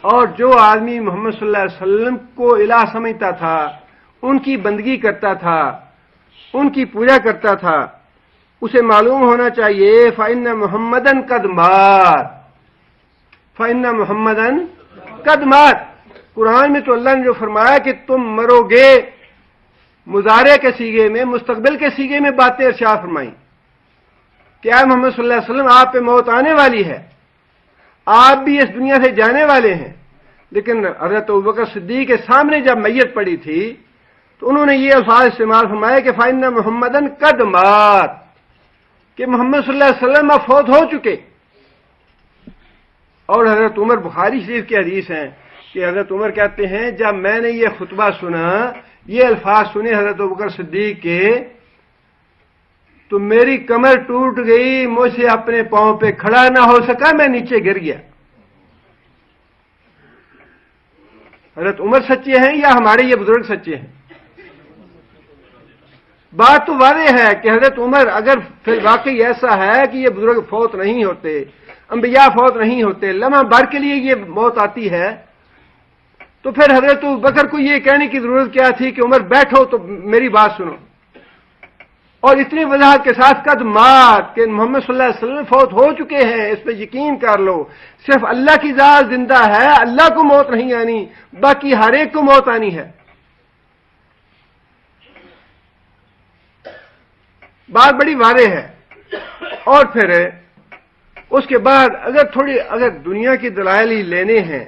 اور جو آدمی محمد صلی اللہ علیہ وسلم کو الہ سمجھتا تھا، ان کی بندگی کرتا تھا، ان کی پوجا کرتا تھا، اسے معلوم ہونا چاہیے فإن محمدًا قد مات، فإن محمدًا قد مات۔ قرآن میں تو اللہ نے جو فرمایا کہ تم مرو گے، مضارع کے سیغے میں، مستقبل کے سیغے میں باتیں ارشاد فرمائیں کہ اے محمد صلی اللہ علیہ وسلم آپ پہ موت آنے والی ہے، آپ بھی اس دنیا سے جانے والے ہیں۔ لیکن حضرت ابوبکر صدیق کے سامنے جب میت پڑی تھی تو انہوں نے یہ الفاظ استعمال فرمائے کہ فإن محمدًا قد مات، کہ محمد صلی اللہ علیہ وسلم اب فوت ہو چکے۔ اور حضرت عمر، بخاری شریف کی حدیث ہیں کہ حضرت عمر کہتے ہیں جب میں نے یہ خطبہ سنا، یہ الفاظ سنے حضرت ابوبکر صدیق کے، تو میری کمر ٹوٹ گئی، مجھ سے اپنے پاؤں پہ کھڑا نہ ہو سکا، میں نیچے گر گیا۔ حضرت عمر سچے ہیں یا ہمارے یہ بزرگ سچے ہیں؟ بات تو واضح ہے کہ حضرت عمر اگر پھر واقعی ایسا ہے کہ یہ بزرگ فوت نہیں ہوتے، انبیاء فوت نہیں ہوتے، لمحہ بھر کے لیے یہ موت آتی ہے، تو پھر حضرت بکر کو یہ کہنے کی ضرورت کیا تھی کہ عمر بیٹھو تو میری بات سنو، اور اتنی وضاحت کے ساتھ قد مات کہ محمد صلی اللہ علیہ وسلم فوت ہو چکے ہیں، اس پہ یقین کر لو، صرف اللہ کی ذات زندہ ہے، اللہ کو موت نہیں آنی، باقی ہر ایک کو موت آنی ہے۔ بات بڑی واضح ہے۔ اور پھر اس کے بعد اگر دنیا کی دلائل ہی لینے ہیں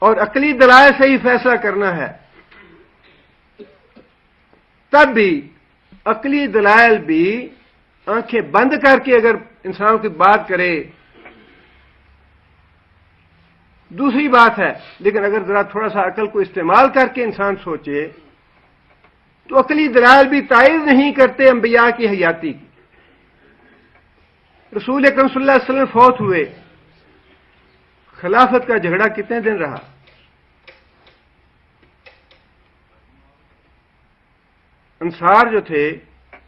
اور عقلی دلائل سے ہی فیصلہ کرنا ہے، تب بھی عقلی دلائل بھی آنکھیں بند کر کے اگر انسان کی بات کرے دوسری بات ہے، لیکن اگر ذرا تھوڑا سا عقل کو استعمال کر کے انسان سوچے تو عقلی دلائل بھی تائید نہیں کرتے انبیاء کی حیاتی کی۔ رسول اکرم صلی اللہ علیہ وسلم فوت ہوئے، خلافت کا جھگڑا کتنے دن رہا؟ انصار جو تھے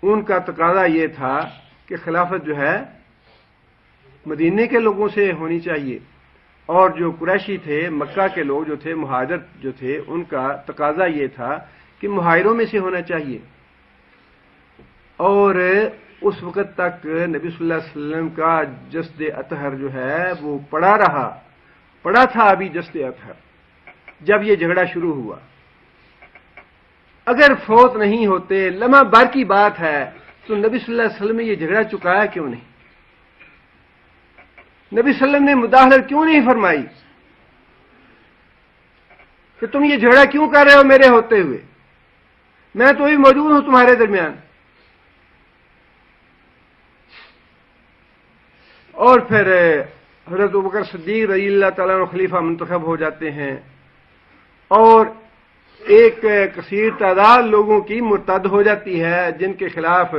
ان کا تقاضا یہ تھا کہ خلافت جو ہے مدینے کے لوگوں سے ہونی چاہیے، اور جو قریشی تھے، مکہ کے لوگ جو تھے، مہاجر جو تھے، ان کا تقاضا یہ تھا کہ مہاجروں میں سے ہونا چاہیے۔ اور اس وقت تک نبی صلی اللہ علیہ وسلم کا جسد اطہر جو ہے وہ پڑا تھا ابھی جسد اطہر، جب یہ جھگڑا شروع ہوا۔ اگر فوت نہیں ہوتے، لمحہ بھر کی بات ہے، تو نبی صلی اللہ علیہ وسلم نے یہ جھگڑا چکایا کیوں نہیں؟ نبی صلی اللہ علیہ وسلم نے مداخلت کیوں نہیں فرمائی کہ تم یہ جھگڑا کیوں کر رہے ہو میرے ہوتے ہوئے؟ میں تو بھی موجود ہوں تمہارے درمیان۔ اور پھر حضرت ابوبکر صدیق رضی اللہ تعالیٰ عنہ خلیفہ منتخب ہو جاتے ہیں، اور ایک کثیر تعداد لوگوں کی مرتد ہو جاتی ہے، جن کے خلاف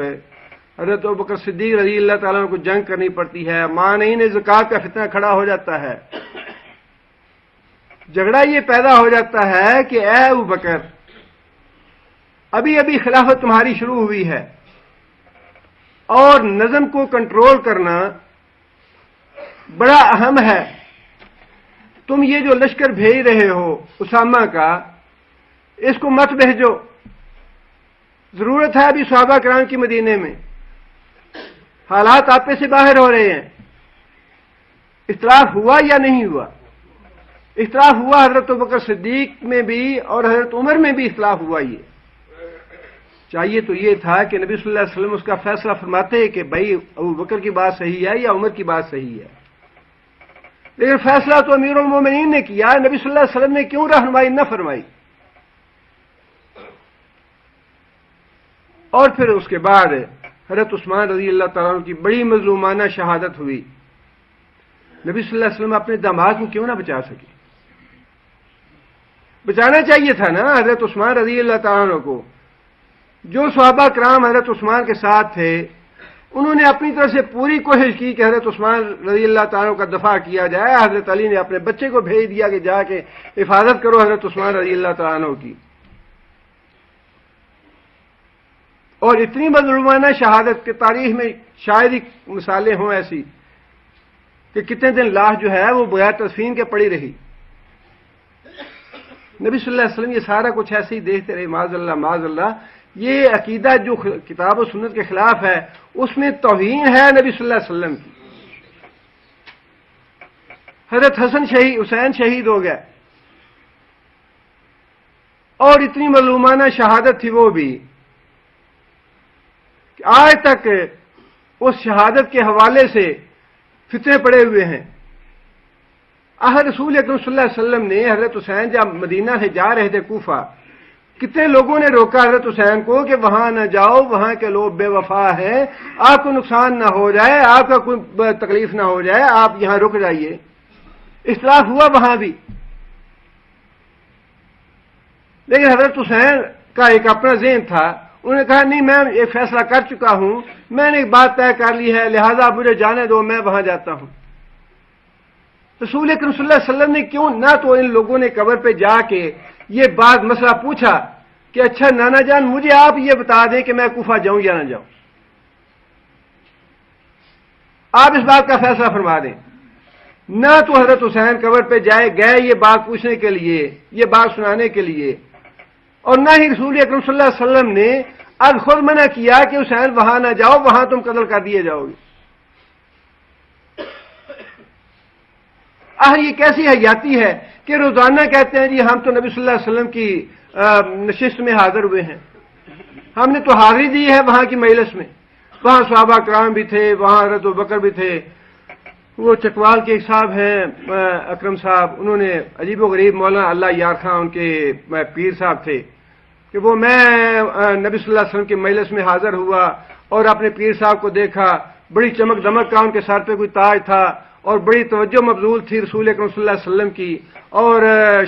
حضرت ابوبکر صدیق رضی اللہ تعالیٰ عنہ کو جنگ کرنی پڑتی ہے۔ مانعین زکوٰۃ کا فتنہ کھڑا ہو جاتا ہے۔ جھگڑا یہ پیدا ہو جاتا ہے کہ اے ابوبکر، ابھی ابھی خلافت تمہاری شروع ہوئی ہے، اور نظم کو کنٹرول کرنا بڑا اہم ہے۔ تم یہ جو لشکر بھیج رہے ہو اسامہ کا، اس کو مت بھیجو، ضرورت ہے ابھی صحابہ کرام کی مدینے میں، حالات آپے سے باہر ہو رہے ہیں۔ اختلاف ہوا یا نہیں ہوا؟ اختلاف ہوا، حضرت ابوبکر صدیق میں بھی اور حضرت عمر میں بھی اختلاف ہوا۔ یہ چاہیے تو یہ تھا کہ نبی صلی اللہ علیہ وسلم اس کا فیصلہ فرماتے کہ بھائی ابوبکر کی بات صحیح ہے یا عمر کی بات صحیح ہے، لیکن فیصلہ تو امیر المومنین نے کیا، نبی صلی اللہ علیہ وسلم نے کیوں رہنمائی نہ فرمائی؟ اور پھر اس کے بعد حضرت عثمان رضی اللہ تعالیٰ عنہ کی بڑی مظلومانہ شہادت ہوئی۔ نبی صلی اللہ علیہ وسلم اپنے داماد کو کیوں نہ بچا سکے؟ بچانا چاہیے تھا نا حضرت عثمان رضی اللہ تعالیٰ عنہ کو۔ جو صحابہ کرام حضرت عثمان کے ساتھ تھے، انہوں نے اپنی طرف سے پوری کوشش کی کہ حضرت عثمان رضی اللہ تعالیٰ عنہ کا دفاع کیا جائے۔ حضرت علی نے اپنے بچے کو بھیج دیا کہ جا کے حفاظت کرو حضرت عثمان رضی اللہ تعالیٰ عنہ کی۔ اور اتنی مظلومانہ شہادت کے تاریخ میں شاید ہی مثالیں ہوں ایسی کہ کتنے دن لاش جو ہے وہ بغیر تدفین کے پڑی رہی۔ نبی صلی اللہ علیہ وسلم یہ سارا کچھ ایسے ہی دیکھتے رہے، معاذ اللہ معاذ اللہ۔ یہ عقیدہ جو کتاب و سنت کے خلاف ہے، اس میں توہین ہے نبی صلی اللہ علیہ وسلم کی۔ حضرت حسین شہید ہو گئے، اور اتنی مظلومانہ شہادت تھی وہ بھی کہ آج تک اس شہادت کے حوالے سے فتنے پڑے ہوئے ہیں۔ رسول اکرم صلی اللہ علیہ وسلم نے حضرت حسین جب مدینہ سے جا رہے تھے کوفہ، کتنے لوگوں نے روکا حضرت حسین کو کہ وہاں نہ جاؤ، وہاں کے لوگ بے وفا ہیں، آپ کو نقصان نہ ہو جائے، آپ کا کوئی تکلیف نہ ہو جائے، آپ یہاں رک جائیے۔ اختلاف ہوا وہاں بھی، لیکن حضرت حسین کا ایک اپنا ذہن تھا۔ انہوں نے کہا نہیں، میں ایک فیصلہ کر چکا ہوں، میں نے ایک بات طے کر لی ہے، لہذا مجھے جانے دو، میں وہاں جاتا ہوں۔ رسول اکرم صلی اللہ علیہ وسلم نے کیوں نہ تو ان لوگوں نے قبر پہ جا کے یہ بات مسئلہ پوچھا کہ اچھا نانا جان مجھے آپ یہ بتا دیں کہ میں کوفہ جاؤں یا نہ جاؤں، آپ اس بات کا فیصلہ فرما دیں۔ نہ تو حضرت حسین قبر پہ گئے یہ بات پوچھنے کے لیے، یہ بات سنانے کے لیے، اور نہ ہی رسول اکرم صلی اللہ علیہ وسلم نے اب خود منع کیا کہ حسین وہاں نہ جاؤ، وہاں تم قتل کر دیے جاؤ گے۔ یہ کیسی حیاتی ہے کہ روزانہ کہتے ہیں جی ہم تو نبی صلی اللہ علیہ وسلم کی نشست میں حاضر ہوئے ہیں، ہم نے تو حاضری دی ہے وہاں کی مجلس میں، وہاں صحابہ کرام بھی تھے، وہاں حضرت ابوبکر بھی تھے۔ وہ چکوال کے ایک صاحب ہیں اکرم صاحب، انہوں نے عجیب و غریب مولانا اللہ یار خان ان کے پیر صاحب تھے کہ وہ میں نبی صلی اللہ علیہ وسلم کے مجلس میں حاضر ہوا اور اپنے پیر صاحب کو دیکھا، بڑی چمک دمک کا ان کے سر پہ کوئی تاج تھا اور بڑی توجہ مبذول تھی رسول اکرم صلی اللہ علیہ وسلم کی، اور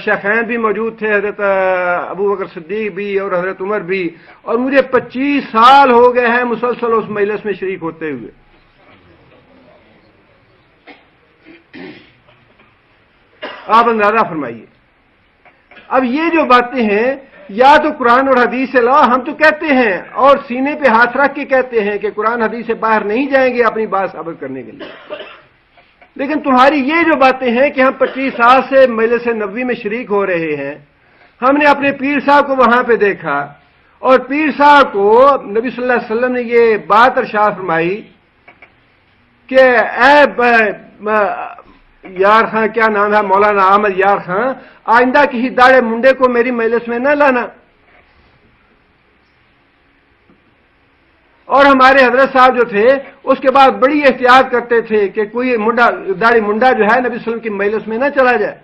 شیخین بھی موجود تھے، حضرت ابوبکر صدیق بھی اور حضرت عمر بھی، اور مجھے 25 سال ہو گئے ہیں مسلسل اس مجلس میں شریک ہوتے ہوئے۔ آپ اندازہ فرمائیے. اب یہ جو باتیں ہیں یا تو قرآن اور حدیث سے لاؤ، ہم تو کہتے ہیں اور سینے پہ ہاتھ رکھ کے کہتے ہیں کہ قرآن حدیث سے باہر نہیں جائیں گے اپنی بات ثابت کرنے کے لیے. لیکن تمہاری یہ جو باتیں ہیں کہ ہم 25 سال سے مجلس نبوی میں شریک ہو رہے ہیں، ہم نے اپنے پیر صاحب کو وہاں پہ دیکھا اور پیر صاحب کو نبی صلی اللہ علیہ وسلم نے یہ بات ارشاد فرمائی کہ اے یار خان، کیا نام ہے، مولانا احمد یار خان، آئندہ کسی داڑے منڈے کو میری مجلس میں نہ لانا. اور ہمارے حضرت صاحب جو تھے اس کے بعد بڑی احتیاط کرتے تھے کہ کوئی داڑھی منڈا جو ہے نبی صلی اللہ علیہ وسلم کی مجلس میں نہ چلا جائے.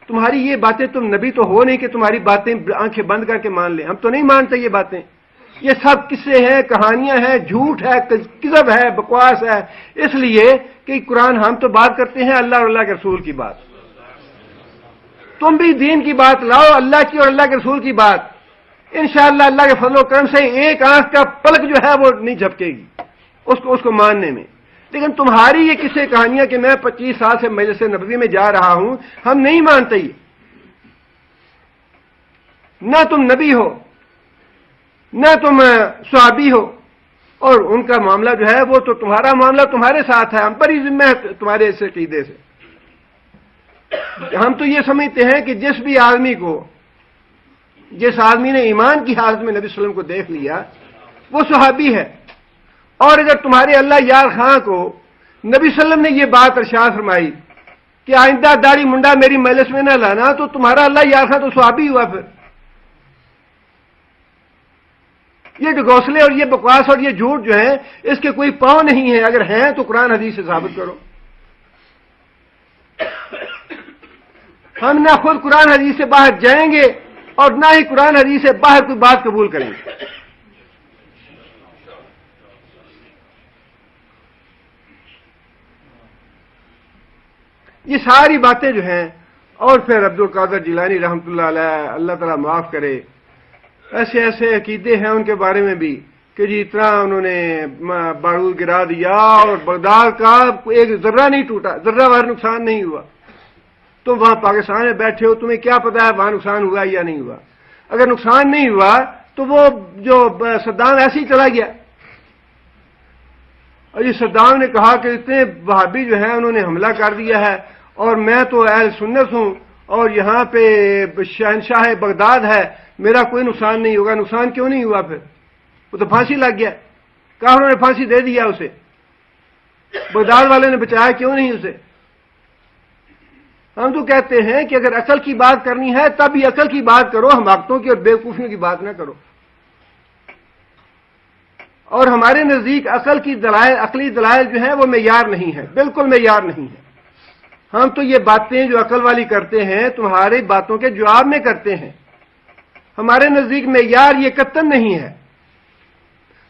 تمہاری یہ باتیں، تم نبی تو ہو نہیں کہ تمہاری باتیں آنکھیں بند کر کے مان لیں. ہم تو نہیں مانتے یہ باتیں. یہ سب قصے ہیں، کہانیاں ہیں، جھوٹ ہے، کذب ہے، بکواس ہے. اس لیے کہ قرآن، ہم تو بات کرتے ہیں اللہ اور اللہ کے رسول کی بات. تم بھی دین کی بات لاؤ، اللہ کی اور اللہ کے رسول کی بات. انشاءاللہ اللہ کے فضل و کرم سے ایک آنکھ کا پلک جو ہے وہ نہیں جھپکے گی اس کو ماننے میں. لیکن تمہاری یہ قصے کہانیاں کہ میں 25 سال سے مجلس نبوی میں جا رہا ہوں، ہم نہیں مانتے. یہ نہ تم نبی ہو نہ تم صحابی ہو، اور ان کا معاملہ جو ہے وہ تو تمہارا معاملہ تمہارے ساتھ ہے. ہم پر ہی ذمہ ہے تمہارے اس عقیدے سے. ہم تو یہ سمجھتے ہیں کہ جس آدمی نے ایمان کی حالت میں نبی صلی اللہ علیہ وسلم کو دیکھ لیا وہ صحابی ہے. اور اگر تمہارے اللہ یار خان کو نبی صلی اللہ علیہ وسلم نے یہ بات ارشاد فرمائی کہ آئندہ داڑھی منڈا میری مجلس میں نہ لانا، تو تمہارا اللہ یار خان تو صحابی ہوا. پھر یہ ڈگوسلے اور یہ بکواس اور یہ جھوٹ جو ہیں اس کے کوئی پاؤں نہیں ہے. اگر ہیں تو قرآن حدیث سے ثابت کرو. ہم نہ خود قرآن حدیث سے باہر جائیں گے اور نہ ہی قرآن حدیث سے باہر کوئی بات قبول کریں گے. یہ ساری باتیں جو ہیں، اور پھر عبد القادر جیلانی رحمۃ اللہ علیہ، اللہ تعالیٰ معاف کرے، ایسے ایسے عقیدے ہیں ان کے بارے میں بھی کہ جی اتنا انہوں نے بارود گرا دیا اور بغداد کا ایک ذرہ نہیں ٹوٹا، ذرہ وہاں نقصان نہیں ہوا. تم وہاں پاکستان میں بیٹھے ہو، تمہیں کیا پتا ہے وہاں نقصان ہوا یا نہیں ہوا. اگر نقصان نہیں ہوا تو وہ جو صدام ایسے ہی چلا گیا. اور یہ صدام نے کہا کہ اتنے وہابی جو ہیں انہوں نے حملہ کر دیا ہے اور میں تو اہل سنت ہوں اور یہاں پہ شہنشاہ بغداد ہے، میرا کوئی نقصان نہیں ہوگا. نقصان کیوں نہیں ہوا؟ پھر وہ تو پھانسی لگ گیا. کہا انہوں نے پھانسی دے دیا اسے. بغداد والے نے بچایا کیوں نہیں اسے؟ ہم تو کہتے ہیں کہ اگر عقل کی بات کرنی ہے تب ہی عقل کی بات کرو، حماقتوں کی اور بیوقوفیوں کی بات نہ کرو. اور ہمارے نزدیک عقل کی دلائل، عقلی دلائل جو ہیں وہ معیار نہیں ہے، بالکل معیار نہیں ہے. ہم تو یہ باتیں جو عقل والی کرتے ہیں تمہاری باتوں کے جواب میں کرتے ہیں. ہمارے نزدیک معیار یہ قطعاً نہیں ہے.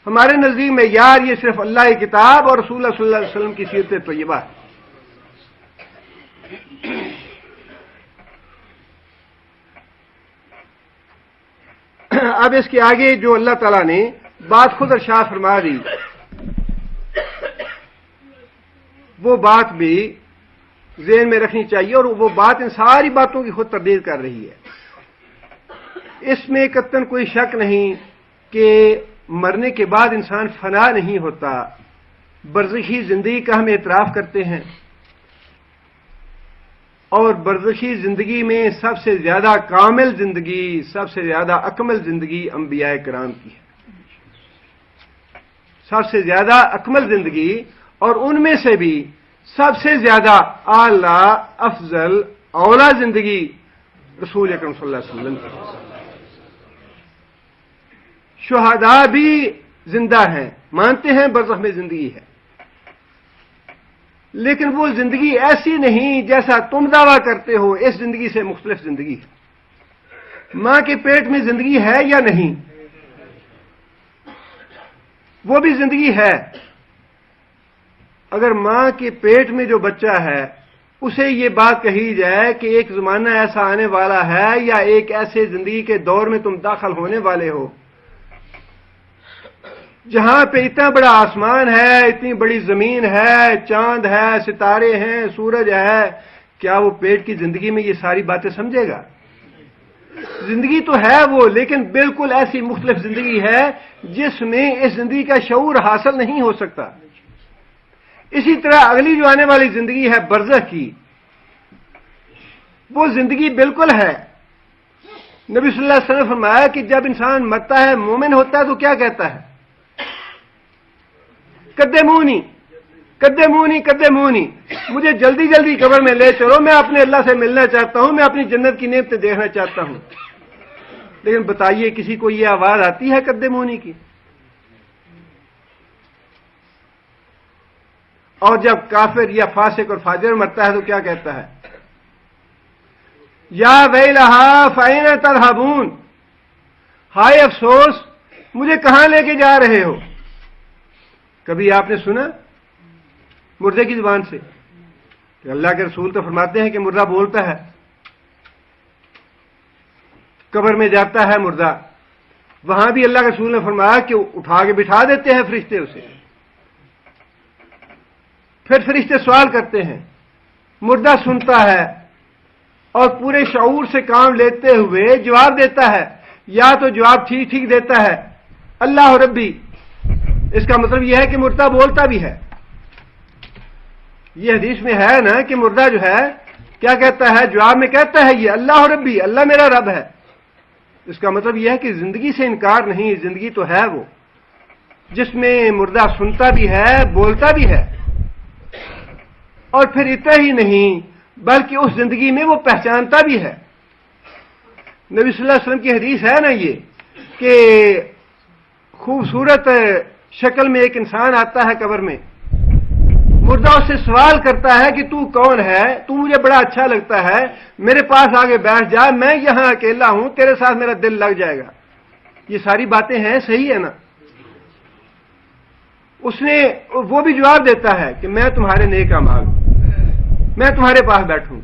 ہمارے نزدیک معیار یہ صرف اللہ کی کتاب اور رسول اللہ صلی اللہ علیہ وسلم کی سیرت طیبہ ہے. اب اس کے آگے جو اللہ تعالیٰ نے بات خود ارشاد فرما دی، وہ بات بھی ذہن میں رکھنی چاہیے، اور وہ بات ان ساری باتوں کی خود تردید کر رہی ہے. اس میں قطعاً کوئی شک نہیں کہ مرنے کے بعد انسان فنا نہیں ہوتا. برزخی زندگی کا ہم اعتراف کرتے ہیں، اور برزخی زندگی میں سب سے زیادہ کامل زندگی، سب سے زیادہ اکمل زندگی انبیاء کرام کی ہے. سب سے زیادہ اکمل زندگی، اور ان میں سے بھی سب سے زیادہ اعلیٰ، افضل، اولا زندگی رسول اکرم صلی اللہ علیہ وسلم کی. شہداء بھی زندہ ہیں، مانتے ہیں برزخ میں زندگی ہے، لیکن وہ زندگی ایسی نہیں جیسا تم دعویٰ کرتے ہو. اس زندگی سے مختلف زندگی ہے. ماں کے پیٹ میں زندگی ہے یا نہیں؟ وہ بھی زندگی ہے. اگر ماں کے پیٹ میں جو بچہ ہے اسے یہ بات کہی جائے کہ ایک زمانہ ایسا آنے والا ہے یا ایک ایسے زندگی کے دور میں تم داخل ہونے والے ہو، جہاں پہ اتنا بڑا آسمان ہے، اتنی بڑی زمین ہے، چاند ہے، ستارے ہیں، سورج ہے، کیا وہ پیٹ کی زندگی میں یہ ساری باتیں سمجھے گا؟ زندگی تو ہے وہ، لیکن بالکل ایسی مختلف زندگی ہے جس میں اس زندگی کا شعور حاصل نہیں ہو سکتا۔ اسی طرح اگلی جو آنے والی زندگی ہے برزخ کی، وہ زندگی بالکل ہے۔ نبی صلی اللہ علیہ وسلم نے فرمایا کہ جب انسان مرتا ہے، مومن ہوتا ہے، تو کیا کہتا ہے؟ قدمونی قدمونی قدمونی، مجھے جلدی جلدی قبر میں لے چلو، میں اپنے اللہ سے ملنا چاہتا ہوں، میں اپنی جنت کی نعمتیں دیکھنا چاہتا ہوں۔ لیکن بتائیے کسی کو یہ آواز آتی ہے قدمونی کی؟ اور جب کافر یا فاسق اور فاجر مرتا ہے تو کیا کہتا ہے؟ یا ویلہا فائن تذہبون، ہائے افسوس، مجھے کہاں لے کے جا رہے ہو؟ کبھی آپ نے سنا مردے کی زبان سے؟ کہ اللہ کے رسول تو فرماتے ہیں کہ مردہ بولتا ہے، قبر میں جاتا ہے مردہ، وہاں بھی اللہ کے رسول نے فرمایا کہ اٹھا کے بٹھا دیتے ہیں فرشتے اسے، پھر فرشتے سوال کرتے ہیں، مردہ سنتا ہے اور پورے شعور سے کام لیتے ہوئے جواب دیتا ہے، یا تو جواب ٹھیک ٹھیک دیتا ہے اللہ ربی، اس کا مطلب یہ ہے کہ مردہ بولتا بھی ہے۔ یہ حدیث میں ہے نا کہ مردہ جو ہے کیا کہتا ہے؟ جواب میں کہتا ہے یہ اللہ ربی، اللہ میرا رب ہے۔ اس کا مطلب یہ ہے کہ زندگی سے انکار نہیں، زندگی تو ہے وہ، جس میں مردہ سنتا بھی ہے، بولتا بھی ہے، اور پھر اتنا ہی نہیں بلکہ اس زندگی میں وہ پہچانتا بھی ہے۔ نبی صلی اللہ علیہ وسلم کی حدیث ہے نا یہ کہ خوبصورت شکل میں ایک انسان آتا ہے قبر میں، مردہ اس سے سوال کرتا ہے کہ تو کون ہے؟ تو مجھے بڑا اچھا لگتا ہے، میرے پاس آگے بیٹھ جا، میں یہاں اکیلا ہوں، تیرے ساتھ میرا دل لگ جائے گا۔ یہ ساری باتیں ہیں، صحیح ہے نا؟ اس نے وہ بھی جواب دیتا ہے کہ میں تمہارے نیک اعمال، میں تمہارے پاس بیٹھوں۔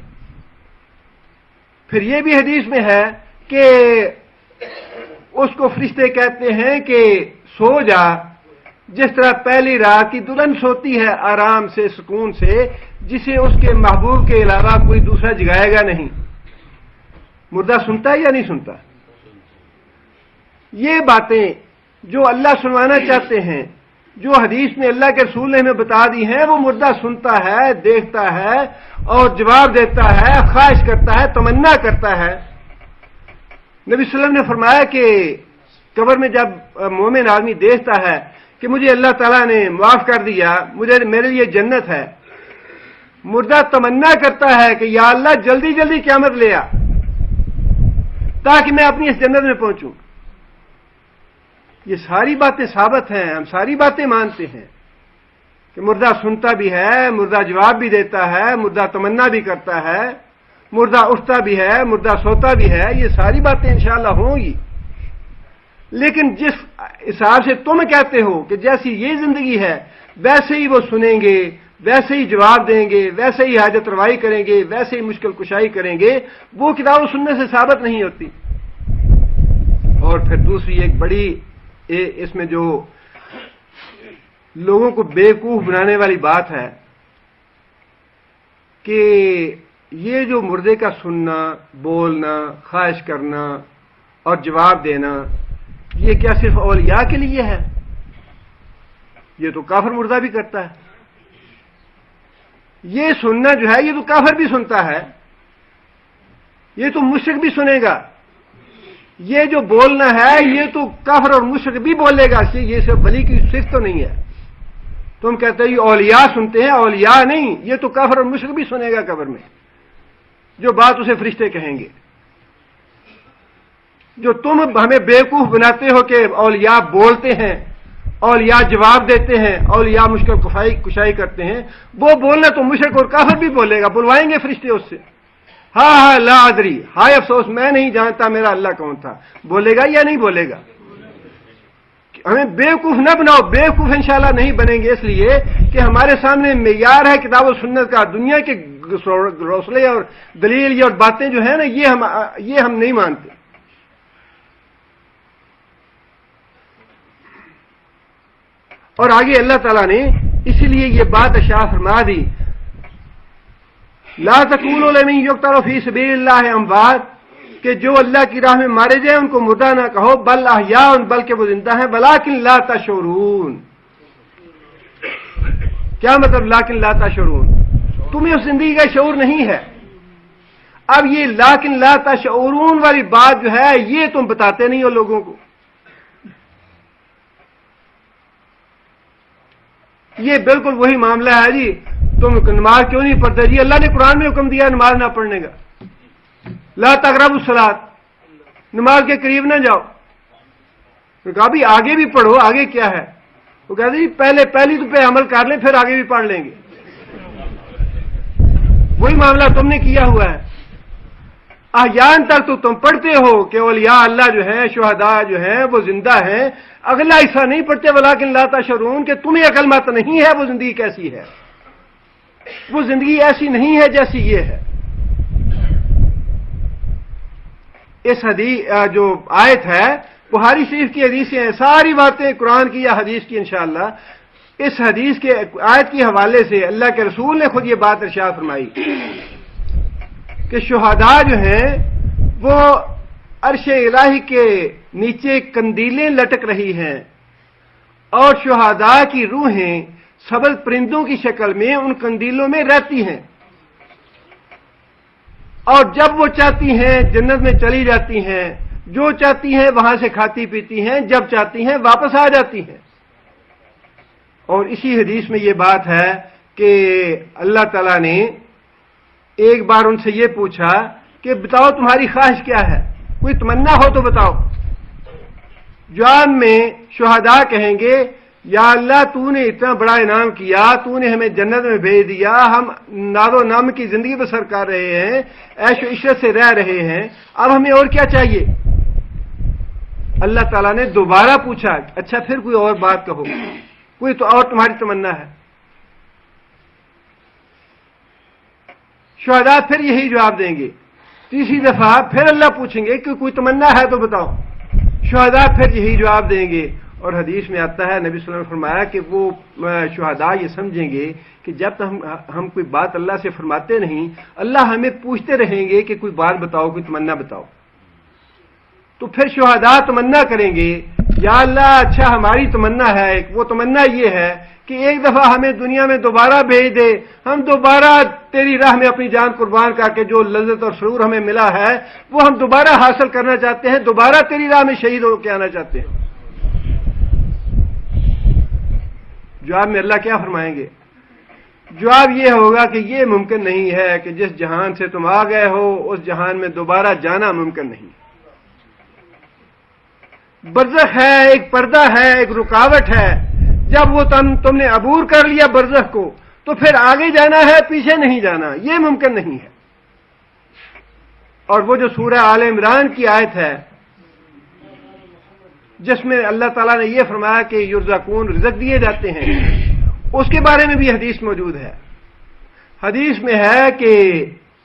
پھر یہ بھی حدیث میں ہے کہ اس کو فرشتے کہتے ہیں کہ سو جا، جس طرح پہلی رات کی دلہن سوتی ہے آرام سے، سکون سے، جسے اس کے محبوب کے علاوہ کوئی دوسرا جگائے گا نہیں۔ مردہ سنتا ہے یا نہیں سنتا؟ یہ باتیں جو اللہ سنوانا چاہتے ہیں، جو حدیث میں اللہ کے رسول نے ہمیں بتا دی ہیں، وہ مردہ سنتا ہے، دیکھتا ہے اور جواب دیتا ہے، خواہش کرتا ہے، تمنا کرتا ہے۔ نبی صلی اللہ علیہ وسلم نے فرمایا کہ قبر میں جب مومن آدمی دیکھتا ہے کہ مجھے اللہ تعالیٰ نے معاف کر دیا، میرے لیے جنت ہے، مردہ تمنا کرتا ہے کہ یا اللہ جلدی جلدی قیامت لے آ تاکہ میں اپنی اس جنت میں پہنچوں۔ یہ ساری باتیں ثابت ہیں، ہم ساری باتیں مانتے ہیں کہ مردہ سنتا بھی ہے، مردہ جواب بھی دیتا ہے، مردہ تمنا بھی کرتا ہے، مردہ اٹھتا بھی ہے، مردہ سوتا بھی ہے، یہ ساری باتیں انشاءاللہ ہوں گی۔ لیکن جس حساب سے تم کہتے ہو کہ جیسی یہ زندگی ہے ویسے ہی وہ سنیں گے، ویسے ہی جواب دیں گے، ویسے ہی حاجت روائی کریں گے، ویسے ہی مشکل کشائی کریں گے، وہ کتاب و سننے سے ثابت نہیں ہوتی۔ اور پھر دوسری ایک بڑی اس میں جو لوگوں کو بیوقوف بنانے والی بات ہے کہ یہ جو مردے کا سننا، بولنا، خواہش کرنا اور جواب دینا، یہ کیا صرف اولیاء کے لیے ہے؟ یہ تو کافر مردہ بھی کرتا ہے۔ یہ سننا جو ہے یہ تو کافر بھی سنتا ہے، یہ تو مشرک بھی سنے گا۔ یہ جو بولنا ہے یہ تو کافر اور مشرک بھی بولے گا، یہ صرف ولی کی صرف تو نہیں ہے۔ تم کہتے ہیں یہ اولیاء سنتے ہیں، اولیاء نہیں، یہ تو کافر اور مشرک بھی سنے گا قبر میں، جو بات اسے فرشتے کہیں گے۔ جو تم ہمیں بیوقوف بناتے ہو کہ اولیاء بولتے ہیں، اولیاء جواب دیتے ہیں، اولیاء مشکل کشائی کرتے ہیں، وہ بولنا تو مشرک اور کافر بھی بولے گا، بلوائیں گے فرشتے اس سے، ہاں لا ادری، ہائے افسوس میں نہیں جانتا میرا اللہ کون تھا، بولے گا یا نہیں بولے گا؟ ہمیں بیوقوف نہ بناؤ، بیوقوف انشاءاللہ نہیں بنیں گے، اس لیے کہ ہمارے سامنے معیار ہے کتاب و سنت کا، دنیا کے روسلے اور دلیل اور باتیں جو ہیں نا یہ ہم نہیں مانتے۔ اور آگے اللہ تعالیٰ نے اسی لیے یہ بات اشاع فرما دی، لا تقولوا لمن یقتل فی سبیل اللہ اموات، کہ جو اللہ کی راہ میں مارے جائیں ان کو مردہ نہ کہو، بل احیاء، بلکہ وہ زندہ ہیں، ولکن لا تشعرون۔ کیا مطلب لیکن لا تشعرون؟ تمہیں اس زندگی کا شعور نہیں ہے۔ اب یہ لیکن لا تشعرون والی بات جو ہے یہ تم بتاتے نہیں ہو لوگوں کو، یہ بالکل وہی معاملہ ہے جی، تم نماز کیوں نہیں پڑھتے؟ جی اللہ نے قرآن میں حکم دیا نماز نہ پڑھنے کا، لا تقربوا الصلاۃ، نماز کے قریب نہ جاؤ۔ کہا بھی آگے بھی پڑھو، آگے کیا ہے؟ وہ کہتے جی پہلی تو پہ عمل کر لیں پھر آگے بھی پڑھ لیں گے۔ وہی معاملہ تم نے کیا ہوا ہے۔ احیان تک تو تم پڑھتے ہو کہ اولیاء اللہ جو ہیں، شہداء جو ہیں وہ زندہ ہیں، اگلا حصہ نہیں پڑھتے ولیکن لا تشعرون، کہ تمہیں عقل مت نہیں ہے وہ زندگی کیسی ہے، وہ زندگی ایسی نہیں ہے جیسی یہ ہے۔ اس حدیث جو آیت ہے بخاری شریف کی حدیث ہیں، ساری باتیں قرآن کی یا حدیث کی انشاءاللہ، اس حدیث کے آیت کے حوالے سے اللہ کے رسول نے خود یہ بات ارشاد فرمائی کہ شہداء جو ہیں وہ عرش الہی کے نیچے قندیلیں لٹک رہی ہیں، اور شہداء کی روحیں سبز پرندوں کی شکل میں ان قندیلوں میں رہتی ہیں، اور جب وہ چاہتی ہیں جنت میں چلی جاتی ہیں، جو چاہتی ہیں وہاں سے کھاتی پیتی ہیں، جب چاہتی ہیں واپس آ جاتی ہیں۔ اور اسی حدیث میں یہ بات ہے کہ اللہ تعالیٰ نے ایک بار ان سے یہ پوچھا کہ بتاؤ تمہاری خواہش کیا ہے، کوئی تمنا ہو تو بتاؤ۔ جواب میں شہداء کہیں گے یا اللہ تو نے اتنا بڑا انعام کیا، تو نے ہمیں جنت میں بھیج دیا، ہم ناز و نام کی زندگی بسر کر رہے ہیں، عیش و عشرت سے رہ رہے ہیں، اب ہمیں اور کیا چاہیے؟ اللہ تعالیٰ نے دوبارہ پوچھا اچھا پھر کوئی اور بات کہو، کوئی تو اور تمہاری تمنا ہے؟ شہداء پھر یہی جواب دیں گے۔ تیسری دفعہ پھر اللہ پوچھیں گے کہ کوئی تمنا ہے تو بتاؤ، شہداء پھر یہی جواب دیں گے۔ اور حدیث میں آتا ہے نبی صلی اللہ علیہ وسلم نے فرمایا کہ وہ شہداء یہ سمجھیں گے کہ جب تک ہم کوئی بات اللہ سے فرماتے نہیں، اللہ ہمیں پوچھتے رہیں گے کہ کوئی بات بتاؤ، کوئی تمنا بتاؤ۔ تو پھر شہداء تمنا کریں گے یا اللہ اچھا ہماری تمنا ہے، وہ تمنا یہ ہے کہ ایک دفعہ ہمیں دنیا میں دوبارہ بھیج دے، ہم دوبارہ تیری راہ میں اپنی جان قربان کر کے جو لذت اور سرور ہمیں ملا ہے وہ ہم دوبارہ حاصل کرنا چاہتے ہیں، دوبارہ تیری راہ میں شہید ہو کے آنا چاہتے ہیں۔ جواب میں اللہ کیا فرمائیں گے؟ جواب یہ ہوگا کہ یہ ممکن نہیں ہے کہ جس جہان سے تم آ گئے ہو اس جہان میں دوبارہ جانا ممکن نہیں۔ برزخ ہے، ایک پردہ ہے، ایک رکاوٹ ہے، جب وہ تم نے عبور کر لیا برزخ کو تو پھر آگے جانا ہے، پیچھے نہیں جانا، یہ ممکن نہیں ہے۔ اور وہ جو سورہ آل عمران کی آیت ہے جس میں اللہ تعالیٰ نے یہ فرمایا کہ یرزقون، رزق دیے جاتے ہیں، اس کے بارے میں بھی حدیث موجود ہے۔ حدیث میں ہے کہ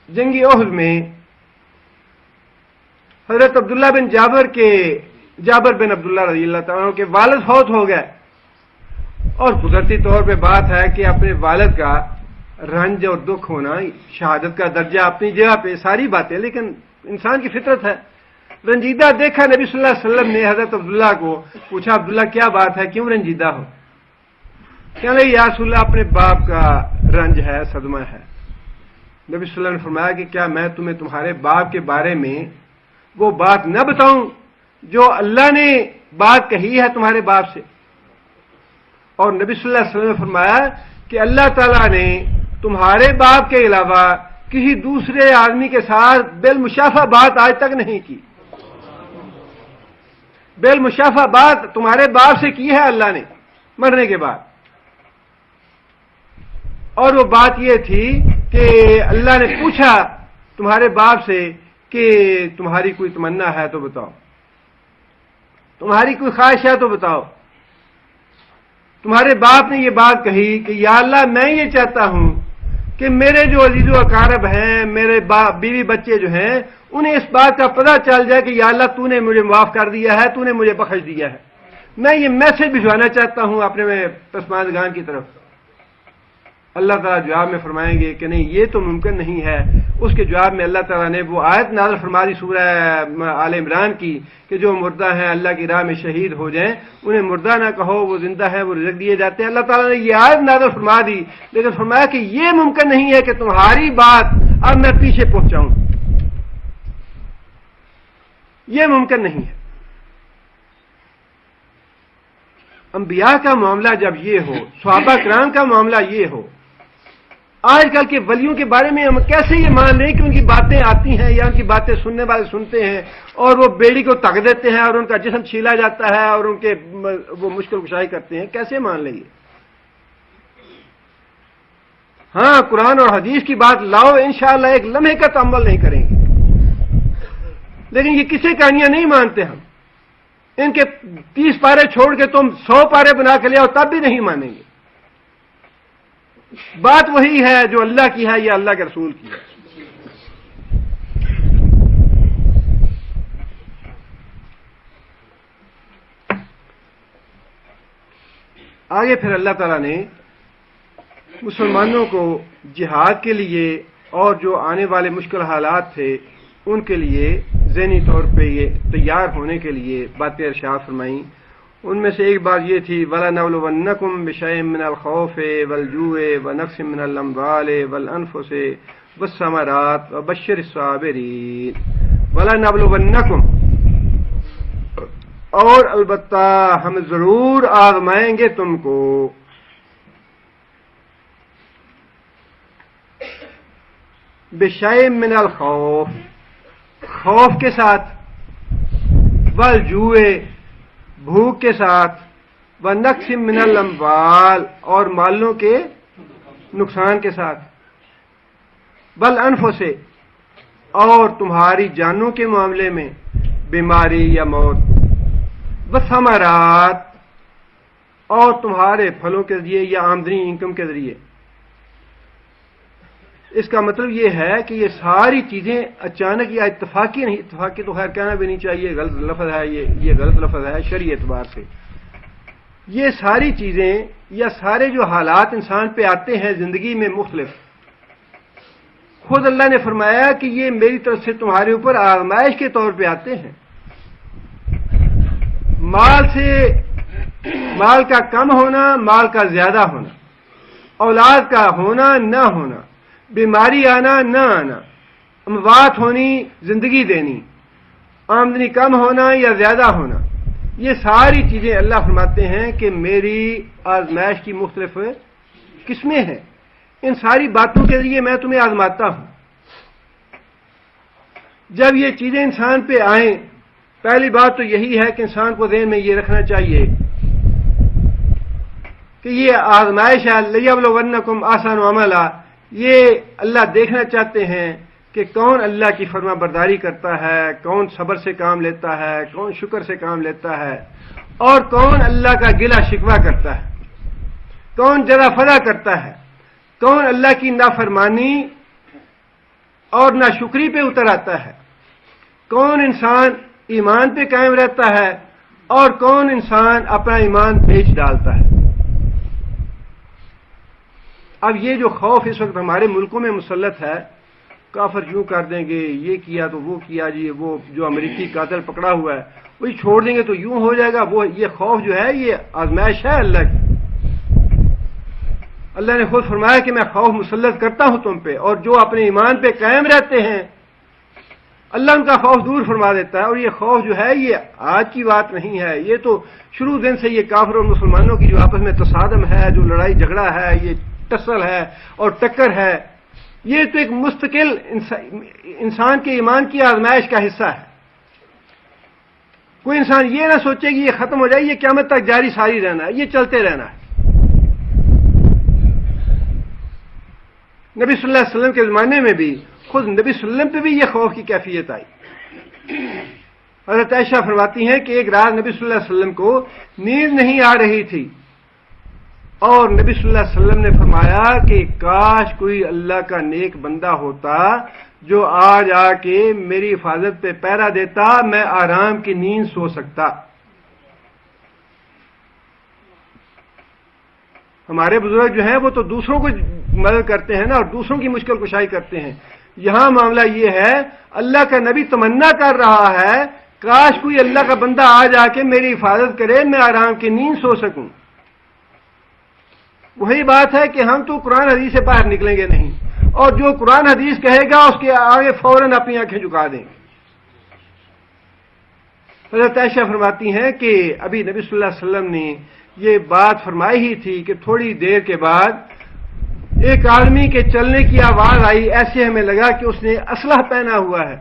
جنگ احد میں حضرت عبداللہ بن جابر بن عبداللہ رضی اللہ تعالیٰ عنہ کے والد فوت ہو گئے، اور قدرتی طور پہ بات ہے کہ اپنے والد کا رنج اور دکھ ہونا، شہادت کا درجہ اپنی جگہ پہ، ساری باتیں، لیکن انسان کی فطرت ہے۔ رنجیدہ دیکھا نبی صلی اللہ علیہ وسلم نے حضرت عبداللہ کو، پوچھا عبداللہ کیا بات ہے، کیوں رنجیدہ ہو؟ کہنے لگے یا رسول اللہ اپنے باپ کا رنج ہے، صدمہ ہے۔ نبی صلی اللہ علیہ وسلم نے فرمایا کہ کیا میں تمہیں تمہارے باپ کے بارے میں وہ بات نہ بتاؤں جو اللہ نے بات کہی ہے تمہارے باپ سے؟ اور نبی صلی اللہ علیہ وسلم نے فرمایا کہ اللہ تعالیٰ نے تمہارے باپ کے علاوہ کسی دوسرے آدمی کے ساتھ بالمشافہ بات آج تک نہیں کی، بالمشافہ بات تمہارے باپ سے کی ہے اللہ نے مرنے کے بعد۔ اور وہ بات یہ تھی کہ اللہ نے پوچھا تمہارے باپ سے کہ تمہاری کوئی تمنا ہے تو بتاؤ، تمہاری کوئی خواہش ہے تو بتاؤ۔ تمہارے باپ نے یہ بات کہی کہ یا اللہ میں یہ چاہتا ہوں کہ میرے جو عزیز و اقارب ہیں، میرے بیوی بچے جو ہیں، انہیں اس بات کا پتہ چل جائے کہ یا اللہ تو نے مجھے معاف کر دیا ہے، تو نے مجھے بخش دیا ہے، میں یہ میسج بھجوانا چاہتا ہوں اپنے پسماندگان کی طرف. اللہ تعالیٰ جواب میں فرمائیں گے کہ نہیں، یہ تو ممکن نہیں ہے. اس کے جواب میں اللہ تعالیٰ نے وہ آیت نازل فرما دی سورہ آل عمران کی کہ جو مردہ ہیں اللہ کی راہ میں شہید ہو جائیں انہیں مردہ نہ کہو، وہ زندہ ہے، وہ رزق دیے جاتے ہیں. اللہ تعالیٰ نے یہ آیت نازل فرما دی، لیکن فرمایا کہ یہ ممکن نہیں ہے کہ تمہاری بات اب میں پیچھے پہنچاؤں. یہ ممکن نہیں ہے. انبیاء کا معاملہ جب یہ ہو، صحابہ کرام کا معاملہ یہ ہو، آج کل کے ولیوں کے بارے میں ہم کیسے یہ مان لیں کہ ان کی باتیں آتی ہیں یا ان کی باتیں سننے والے سنتے ہیں اور وہ بیڑی کو تک دیتے ہیں اور ان کا جسم چھیلا جاتا ہے اور ان کے وہ مشکل کشائی کرتے ہیں؟ کیسے مان لیں؟ ہاں، قرآن اور حدیث کی بات لاؤ، انشاءاللہ ایک لمحے کا تعامل نہیں کریں گے. لیکن یہ کسی کہانیاں نہیں مانتے ہم. ان کے 30 پارے چھوڑ کے تم 100 پارے بنا کے لے آؤ تب بھی نہیں مانیں گے. بات وہی ہے جو اللہ کی ہے یا اللہ کے رسول کی ہے. آگے پھر اللہ تعالیٰ نے مسلمانوں کو جہاد کے لیے اور جو آنے والے مشکل حالات تھے ان کے لیے ذہنی طور پہ یہ تیار ہونے کے لیے باتیں ارشاد فرمائیں. ان میں سے ایک بات یہ تھی وَلَنَبْلُوَنَّكُمْ بِشَيْءٍ مِّنَ الْخَوْفِ وَالْجُوعِ وَنَقْصٍ مِّنَ الْأَمْوَالِ وَالْأَنفُسِ وَالثَّمَرَاتِ وَبَشِّرِ الصَّابِرِينَ. وَلَنَبْلُوَنَّكُمْ، اور البتہ ہم ضرور آزمائیں گے تم کو، بِشَيْءٍ مِّنَ الْخَوْفِ، خوف کے ساتھ، وَالْجُوعِ، بھوک کے ساتھ، وَنَقْصٍ مِّنَ الْأَمْوَالِ، اور مالوں کے نقصان کے ساتھ، وَالْأَنفُسِ، اور تمہاری جانوں کے معاملے میں بیماری یا موت، وَالثَّمَرَاتِ، اور تمہارے پھلوں کے ذریعے یا آمدنی انکم کے ذریعے. اس کا مطلب یہ ہے کہ یہ ساری چیزیں اچانک یا اتفاقی نہیں، اتفاقی تو خیر کہنا بھی نہیں چاہیے، غلط لفظ ہے، یہ غلط لفظ ہے شرعی اعتبار سے. یہ ساری چیزیں یا سارے جو حالات انسان پہ آتے ہیں زندگی میں مختلف، خود اللہ نے فرمایا کہ یہ میری طرف سے تمہارے اوپر آزمائش کے طور پہ آتے ہیں. مال کا کم ہونا، مال کا زیادہ ہونا، اولاد کا ہونا نہ ہونا، بیماری آنا نہ آنا، اموات ہونی، زندگی دینی، آمدنی کم ہونا یا زیادہ ہونا، یہ ساری چیزیں اللہ فرماتے ہیں کہ میری آزمائش کی مختلف قسمیں ہیں. ان ساری باتوں کے ذریعے میں تمہیں آزماتا ہوں. جب یہ چیزیں انسان پہ آئیں، پہلی بات تو یہی ہے کہ انسان کو ذہن میں یہ رکھنا چاہیے کہ یہ آزمائش ہے. لِيَبْلُوَنَّكُمْ أَحْسَنُ عَمَلًا، یہ اللہ دیکھنا چاہتے ہیں کہ کون اللہ کی فرما برداری کرتا ہے، کون صبر سے کام لیتا ہے، کون شکر سے کام لیتا ہے، اور کون اللہ کا گلہ شکوہ کرتا ہے، کون جزا فضا کرتا ہے، کون اللہ کی نافرمانی اور ناشکری پہ اتر آتا ہے، کون انسان ایمان پہ قائم رہتا ہے اور کون انسان اپنا ایمان بیچ ڈالتا ہے. اب یہ جو خوف اس وقت ہمارے ملکوں میں مسلط ہے، کافر یوں کر دیں گے، یہ کیا تو وہ کیا، جی وہ جو امریکی قاتل پکڑا ہوا ہے وہی چھوڑ دیں گے تو یوں ہو جائے گا. وہ یہ خوف جو ہے یہ آزمائش ہے اللہ کی. اللہ نے خود فرمایا کہ میں خوف مسلط کرتا ہوں تم پہ، اور جو اپنے ایمان پہ قائم رہتے ہیں اللہ ان کا خوف دور فرما دیتا ہے. اور یہ خوف جو ہے یہ آج کی بات نہیں ہے، یہ تو شروع دن سے یہ کافر اور مسلمانوں کی جو آپس میں تصادم ہے، جو لڑائی جھگڑا ہے، یہ ٹسل ہے اور ٹکر ہے، یہ تو ایک مستقل انسان کے ایمان کی آزمائش کا حصہ ہے. کوئی انسان یہ نہ سوچے کہ یہ ختم ہو جائے، یہ قیامت تک جاری ساری رہنا ہے، یہ چلتے رہنا ہے. نبی صلی اللہ علیہ وسلم کے زمانے میں بھی خود نبی صلی اللہ علیہ وسلم پہ بھی یہ خوف کی کیفیت آئی. حضرت عائشہ فرماتی ہیں کہ ایک رات نبی صلی اللہ علیہ وسلم کو نیند نہیں آ رہی تھی، اور نبی صلی اللہ علیہ وسلم نے فرمایا کہ کاش کوئی اللہ کا نیک بندہ ہوتا جو آج آ کے میری حفاظت پہ پہرا دیتا، میں آرام کی نیند سو سکتا. ہمارے بزرگ جو ہیں وہ تو دوسروں کو مدد کرتے ہیں نا اور دوسروں کی مشکل کشائی کرتے ہیں. یہاں معاملہ یہ ہے اللہ کا نبی تمنا کر رہا ہے کاش کوئی اللہ کا بندہ آ جا کے میری حفاظت کرے, میں آرام کی نیند سو سکوں. وہی بات ہے کہ ہم تو قرآن حدیث سے باہر نکلیں گے نہیں, اور جو قرآن حدیث کہے گا اس کے آگے فوراً اپنی آنکھیں جھکا دیں گے. حضرت عائشہ فرماتی ہیں کہ ابھی نبی صلی اللہ علیہ وسلم نے یہ بات فرمائی ہی تھی کہ تھوڑی دیر کے بعد ایک آدمی کے چلنے کی آواز آئی, ایسے ہمیں لگا کہ اس نے اسلحہ پہنا ہوا ہے.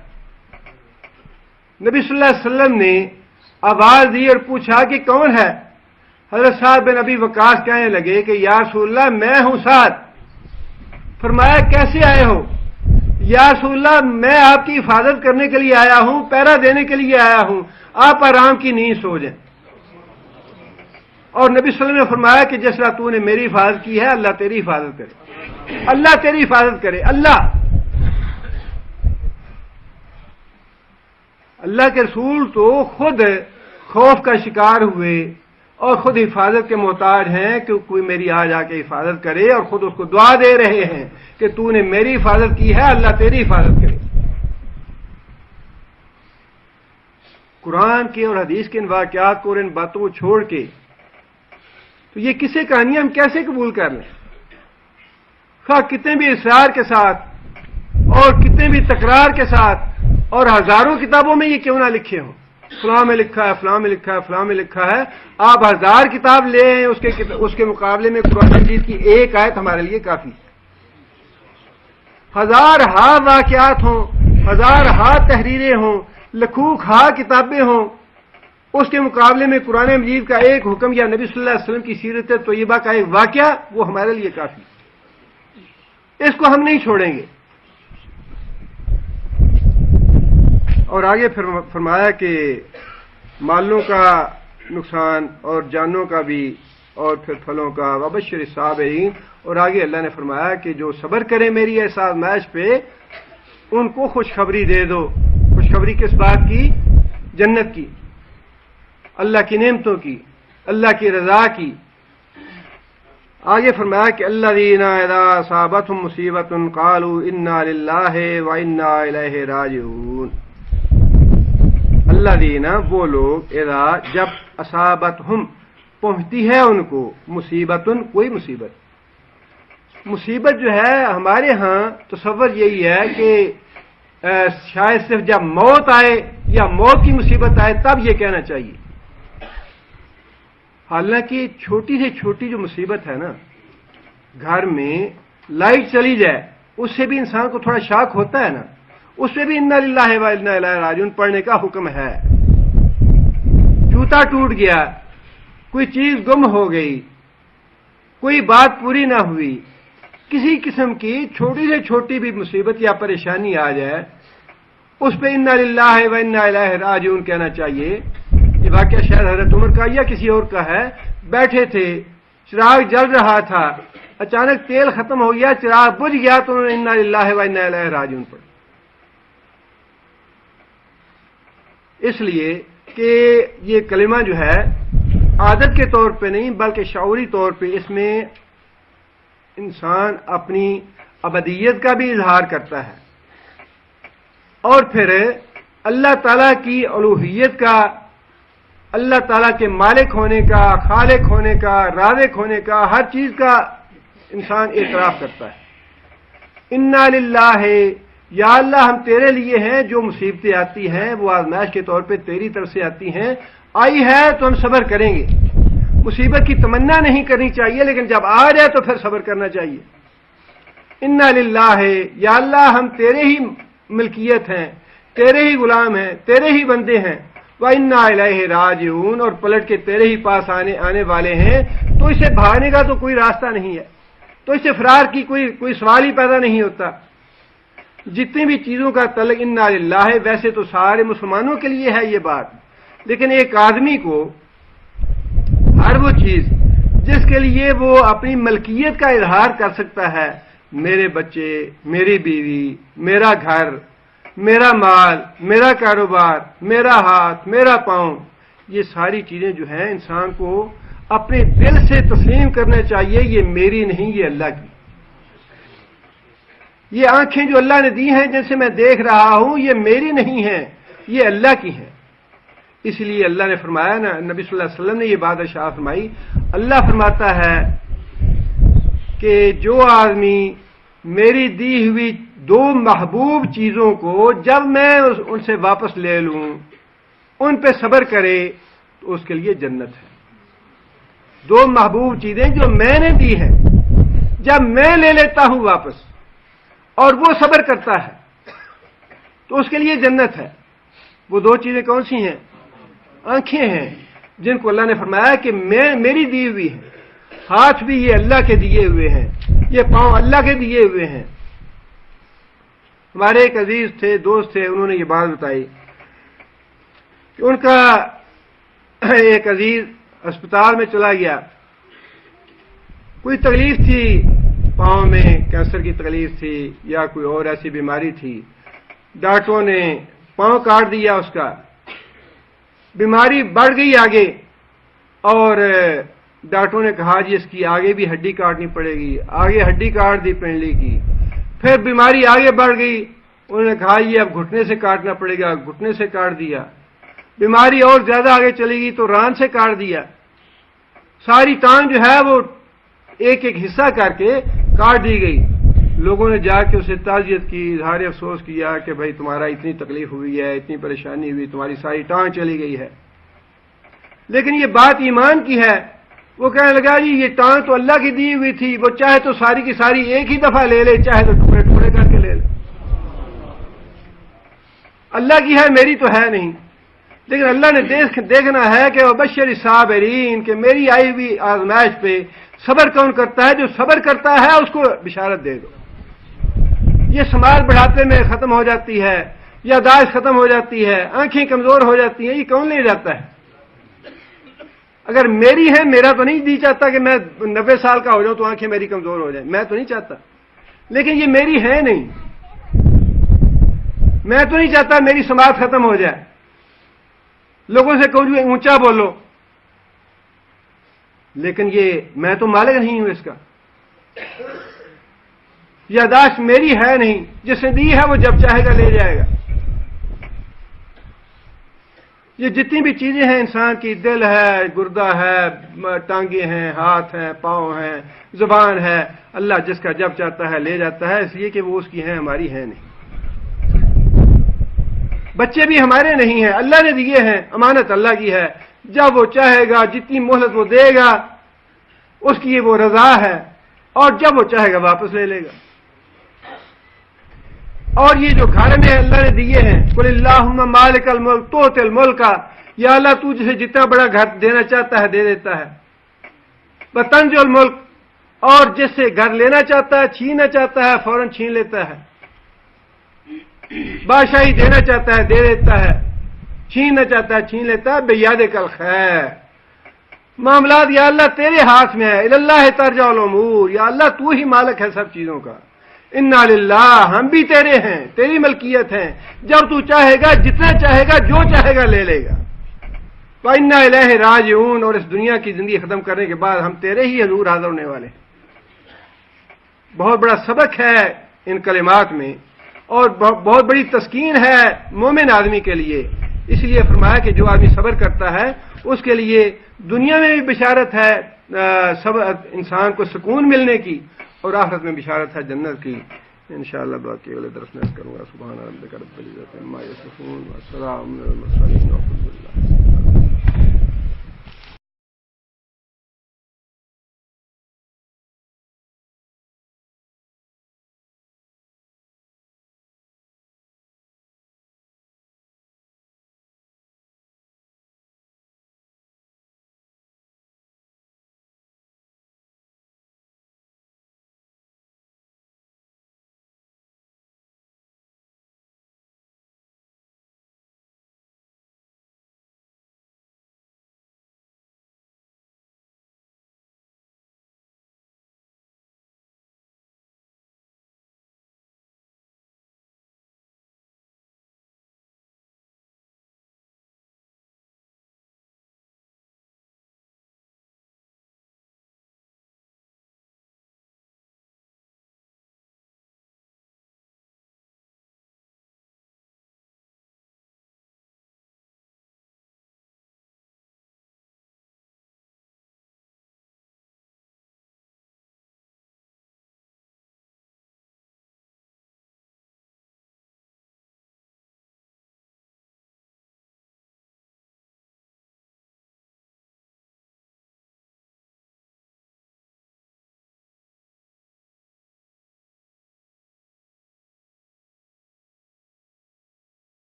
نبی صلی اللہ علیہ وسلم نے آواز دی اور پوچھا کہ کون ہے؟ حضرت سعد بن ابی وقاص کہنے لگے کہ یا رسول اللہ میں ہوں سعد. فرمایا کیسے آئے ہو؟ یا رسول اللہ میں آپ کی حفاظت کرنے کے لیے آیا ہوں, پہرا دینے کے لیے آیا ہوں, آپ آرام کی نیند سو جائیں. اور نبی صلی اللہ علیہ وسلم نے فرمایا کہ جس طرح تو نے میری حفاظت کی ہے اللہ تیری حفاظت کرے, اللہ تیری حفاظت کرے. اللہ کے رسول تو خود خوف کا شکار ہوئے اور خود حفاظت کے محتاج ہیں کہ کوئی میری آ جا کے حفاظت کرے, اور خود اس کو دعا دے رہے ہیں کہ تو نے میری حفاظت کی ہے اللہ تیری حفاظت کرے. قرآن کے اور حدیث کے ان واقعات کو اور ان باتوں کو چھوڑ کے تو یہ کسے کہانیاں ہم کیسے قبول کر لیں؟ خواہ کتنے بھی اصرار کے ساتھ اور کتنے بھی تکرار کے ساتھ اور ہزاروں کتابوں میں یہ کیوں نہ لکھے ہوں, فلاں میں لکھا ہے, فلاں میں لکھا ہے, فلاں میں لکھا ہے. آپ 1000 کتاب لے آئیں, اس کے مقابلے میں قرآن مجید کی ایک آیت ہمارے لیے کافی. 1000 واقعات ہوں, 1000 تحریریں ہوں, لکھوں کتابیں ہوں, اس کے مقابلے میں قرآن مجید کا ایک حکم یا نبی صلی اللہ علیہ وسلم کی سیرت طیبہ کا ایک واقعہ وہ ہمارے لیے کافی. اس کو ہم نہیں چھوڑیں گے. اور آگے پھر فرمایا کہ مالوں کا نقصان اور جانوں کا بھی اور پھر پھلوں کا وبشر الصابرین. اور آگے اللہ نے فرمایا کہ جو صبر کرے میری اس آزمائش پہ ان کو خوشخبری دے دو. خوشخبری کس بات کی؟ جنت کی, اللہ کی نعمتوں کی, اللہ کی رضا کی. آگے فرمایا کہ الذین اذا اصابتهم مصیبۃ قالوا انا للہ وانا الیہ راجعون. الذین وہ لوگ اذا جب اصابتهم پہنچتی ہے ان کو مصیبت کوئی مصیبت. مصیبت جو ہے ہمارے ہاں تصور یہی ہے کہ شاید صرف جب موت آئے یا موت کی مصیبت آئے تب یہ کہنا چاہیے. حالانکہ چھوٹی سے چھوٹی جو مصیبت ہے نا, گھر میں لائٹ چلی جائے اس سے بھی انسان کو تھوڑا شاک ہوتا ہے نا, اس سے بھی انا للہ و انا الیہ راجعون پڑھنے کا حکم ہے. جوتا ٹوٹ گیا, کوئی چیز گم ہو گئی, کوئی بات پوری نہ ہوئی, کسی قسم کی چھوٹی سے چھوٹی بھی مصیبت یا پریشانی آ جائے اس پہ انا للہ و انا الیہ راجعون کہنا چاہیے. یہ واقعہ شاید حضرت عمر کا یا کسی اور کا ہے. بیٹھے تھے, چراغ جل رہا تھا, اچانک تیل ختم ہو گیا, چراغ بجھ گیا تو انہوں نے انا للہ و انا الیہ راجعون پڑھا. اس لیے کہ یہ کلمہ جو ہے عادت کے طور پہ نہیں بلکہ شعوری طور پہ اس میں انسان اپنی ابدیت کا بھی اظہار کرتا ہے اور پھر اللہ تعالیٰ کی الوہیت کا, اللہ تعالیٰ کے مالک ہونے کا, خالق ہونے کا, رازق ہونے کا, ہر چیز کا انسان اعتراف کرتا ہے. انا للہ یا اللہ ہم تیرے لیے ہیں, جو مصیبتیں آتی ہیں وہ آزمائش کے طور پہ تیری طرف سے آتی ہیں, آئی ہے تو ہم صبر کریں گے. مصیبت کی تمنا نہیں کرنی چاہیے لیکن جب آ جائے تو پھر صبر کرنا چاہیے. انا للہ یا اللہ ہم تیرے ہی ملکیت ہیں, تیرے ہی غلام ہیں, تیرے ہی بندے ہیں. وَإِنَّا إِلَيْهِ رَاجِعُونَ اور پلٹ کے تیرے ہی پاس آنے والے ہیں. تو اسے بھاگنے کا تو کوئی راستہ نہیں ہے, تو اسے فرار کی کوئی سوال ہی پیدا نہیں ہوتا. جتنی بھی چیزوں کا تعلق انا للہ ہے ویسے تو سارے مسلمانوں کے لیے ہے یہ بات, لیکن ایک آدمی کو ہر وہ چیز جس کے لیے وہ اپنی ملکیت کا اظہار کر سکتا ہے, میرے بچے, میری بیوی, میرا گھر, میرا مال, میرا کاروبار, میرا ہاتھ, میرا پاؤں, یہ ساری چیزیں جو ہیں انسان کو اپنے دل سے تسلیم کرنا چاہیے یہ میری نہیں، یہ اللہ کی. یہ آنکھیں جو اللہ نے دی ہیں جن سے میں دیکھ رہا ہوں یہ میری نہیں ہیں، یہ اللہ کی ہیں. اس لیے اللہ نے فرمایا نا، نبی صلی اللہ علیہ وسلم نے یہ بات ارشاد فرمائی. اللہ فرماتا ہے کہ جو آدمی میری دی ہوئی دو محبوب چیزوں کو جب میں ان سے واپس لے لوں، ان پہ صبر کرے تو اس کے لیے جنت ہے. دو محبوب چیزیں جو میں نے دی ہیں جب میں لے لیتا ہوں واپس اور وہ صبر کرتا ہے تو اس کے لیے جنت ہے. وہ دو چیزیں کون سی ہیں؟ آنکھیں ہیں جن کو اللہ نے فرمایا کہ میری دی ہوئی ہے. ہاتھ بھی یہ اللہ کے دیے ہوئے ہیں، یہ پاؤں اللہ کے دیے ہوئے ہیں. ہمارے ایک عزیز تھے، دوست تھے، انہوں نے یہ بات بتائی کہ ان کا ایک عزیز اسپتال میں چلا گیا، کوئی تکلیف تھی، پاؤں میں کینسر کی تکلیف تھی یا کوئی اور ایسی بیماری تھی. ڈاکٹروں نے پاؤں کاٹ دیا، اس کا بیماری بڑھ گئی آگے، اور ڈاکٹروں نے کہا جی اس کی آگے بھی ہڈی کاٹنی پڑے گی. آگے ہڈی کاٹ دی پنڈلی کی. پھر بیماری آگے بڑھ گئی، انہوں نے کہا یہ اب گھٹنے سے کاٹنا پڑے گا. گھٹنے سے کاٹ دیا. بیماری اور زیادہ آگے چلی گئی تو ران سے کاٹ دیا. ساری ٹانگ جو ہے وہ ایک ایک حصہ کر کے کاٹ دی گئی. لوگوں نے جا کے اسے تعزیت کی، اظہار افسوس کیا کہ بھائی تمہارا اتنی تکلیف ہوئی ہے، اتنی پریشانی ہوئی، تمہاری ساری ٹانگ چلی گئی ہے. لیکن یہ بات ایمان کی ہے. وہ کہنے لگا جی یہ ٹانگ تو اللہ کی دی ہوئی تھی، وہ چاہے تو ساری کی ساری ایک ہی دفعہ لے لے، چاہے تو ٹکڑے ٹکڑے کر کے لے لے. اللہ کی ہے، میری تو ہے نہیں. لیکن اللہ نے دیکھنا ہے کہ وہ بشر صابرین، کہ میری آئی ہوئی آزمائش پہ صبر کون کرتا ہے؟ جو صبر کرتا ہے اس کو بشارت دے دو. یہ سماج بڑھاپے میں ختم ہو جاتی ہے، یاداشت ختم ہو جاتی ہے، آنکھیں کمزور ہو جاتی ہیں، یہ کون لے جاتا ہے؟ اگر میری ہے، میرا تو نہیں جی چاہتا کہ میں 90 سال کا ہو جاؤں تو آنکھیں میری کمزور ہو جائیں، میں تو نہیں چاہتا. لیکن یہ میری ہے نہیں. میں تو نہیں چاہتا میری سماعت ختم ہو جائے. لوگوں سے کہوں اونچا بولو، لیکن یہ میں تو مالک نہیں ہوں اس کا. یاداشت میری ہے نہیں، جس نے دی ہے وہ جب چاہے گا لے جائے گا. یہ جتنی بھی چیزیں ہیں انسان کی، دل ہے، گردہ ہے، ٹانگیں ہیں، ہاتھ ہیں، پاؤں ہیں، زبان ہے، اللہ جس کا جب چاہتا ہے لے جاتا ہے، اس لیے کہ وہ اس کی ہیں، ہماری ہے نہیں. بچے بھی ہمارے نہیں ہیں، اللہ نے دیے ہیں، امانت اللہ کی ہے. جب وہ چاہے گا، جتنی مہلت وہ دے گا اس کی وہ رضا ہے، اور جب وہ چاہے گا واپس لے لے گا. اور یہ جو گھر میں اللہ نے دیے ہیں، قل اللہم مالک الملک تؤتی الملک، یا اللہ تو جسے جتنا بڑا گھر دینا چاہتا ہے دے دیتا ہے. وتنزع الملک، اور جس سے گھر لینا چاہتا ہے، چھیننا چاہتا ہے، فوراً چھین لیتا ہے. بادشاہی دینا چاہتا ہے دے دیتا ہے، چھیننا چاہتا ہے چھین لیتا ہے. بیدک الخیر، معاملات یا اللہ تیرے ہاتھ میں ہے. اللہ ترجع الامور، یا اللہ تو ہی مالک ہے سب چیزوں کا. انا للہ، ہم بھی تیرے ہیں، تیری ملکیت ہیں. جب تو چاہے گا، جتنا چاہے گا، جو چاہے گا لے لے گا. وَإِنَّا إِلَيْهِ رَاجِعُونَ، اور اس دنیا کی زندگی ختم کرنے کے بعد ہم تیرے ہی حضور حاضر ہونے والے ہیں. بہت بڑا سبق ہے ان کلمات میں، اور بہت بڑی تسکین ہے مومن آدمی کے لیے. اس لیے فرمایا کہ جو آدمی صبر کرتا ہے اس کے لیے دنیا میں بھی بشارت ہے انسان کو سکون ملنے کی، اور آخرت میں بشارت ہے جنت کی. انشاءاللہ باقی اگلے درس میں کروں گا. سبحان ربک رب العزت عما یصفون، والسلام علی المرسلین، والحمد للہ.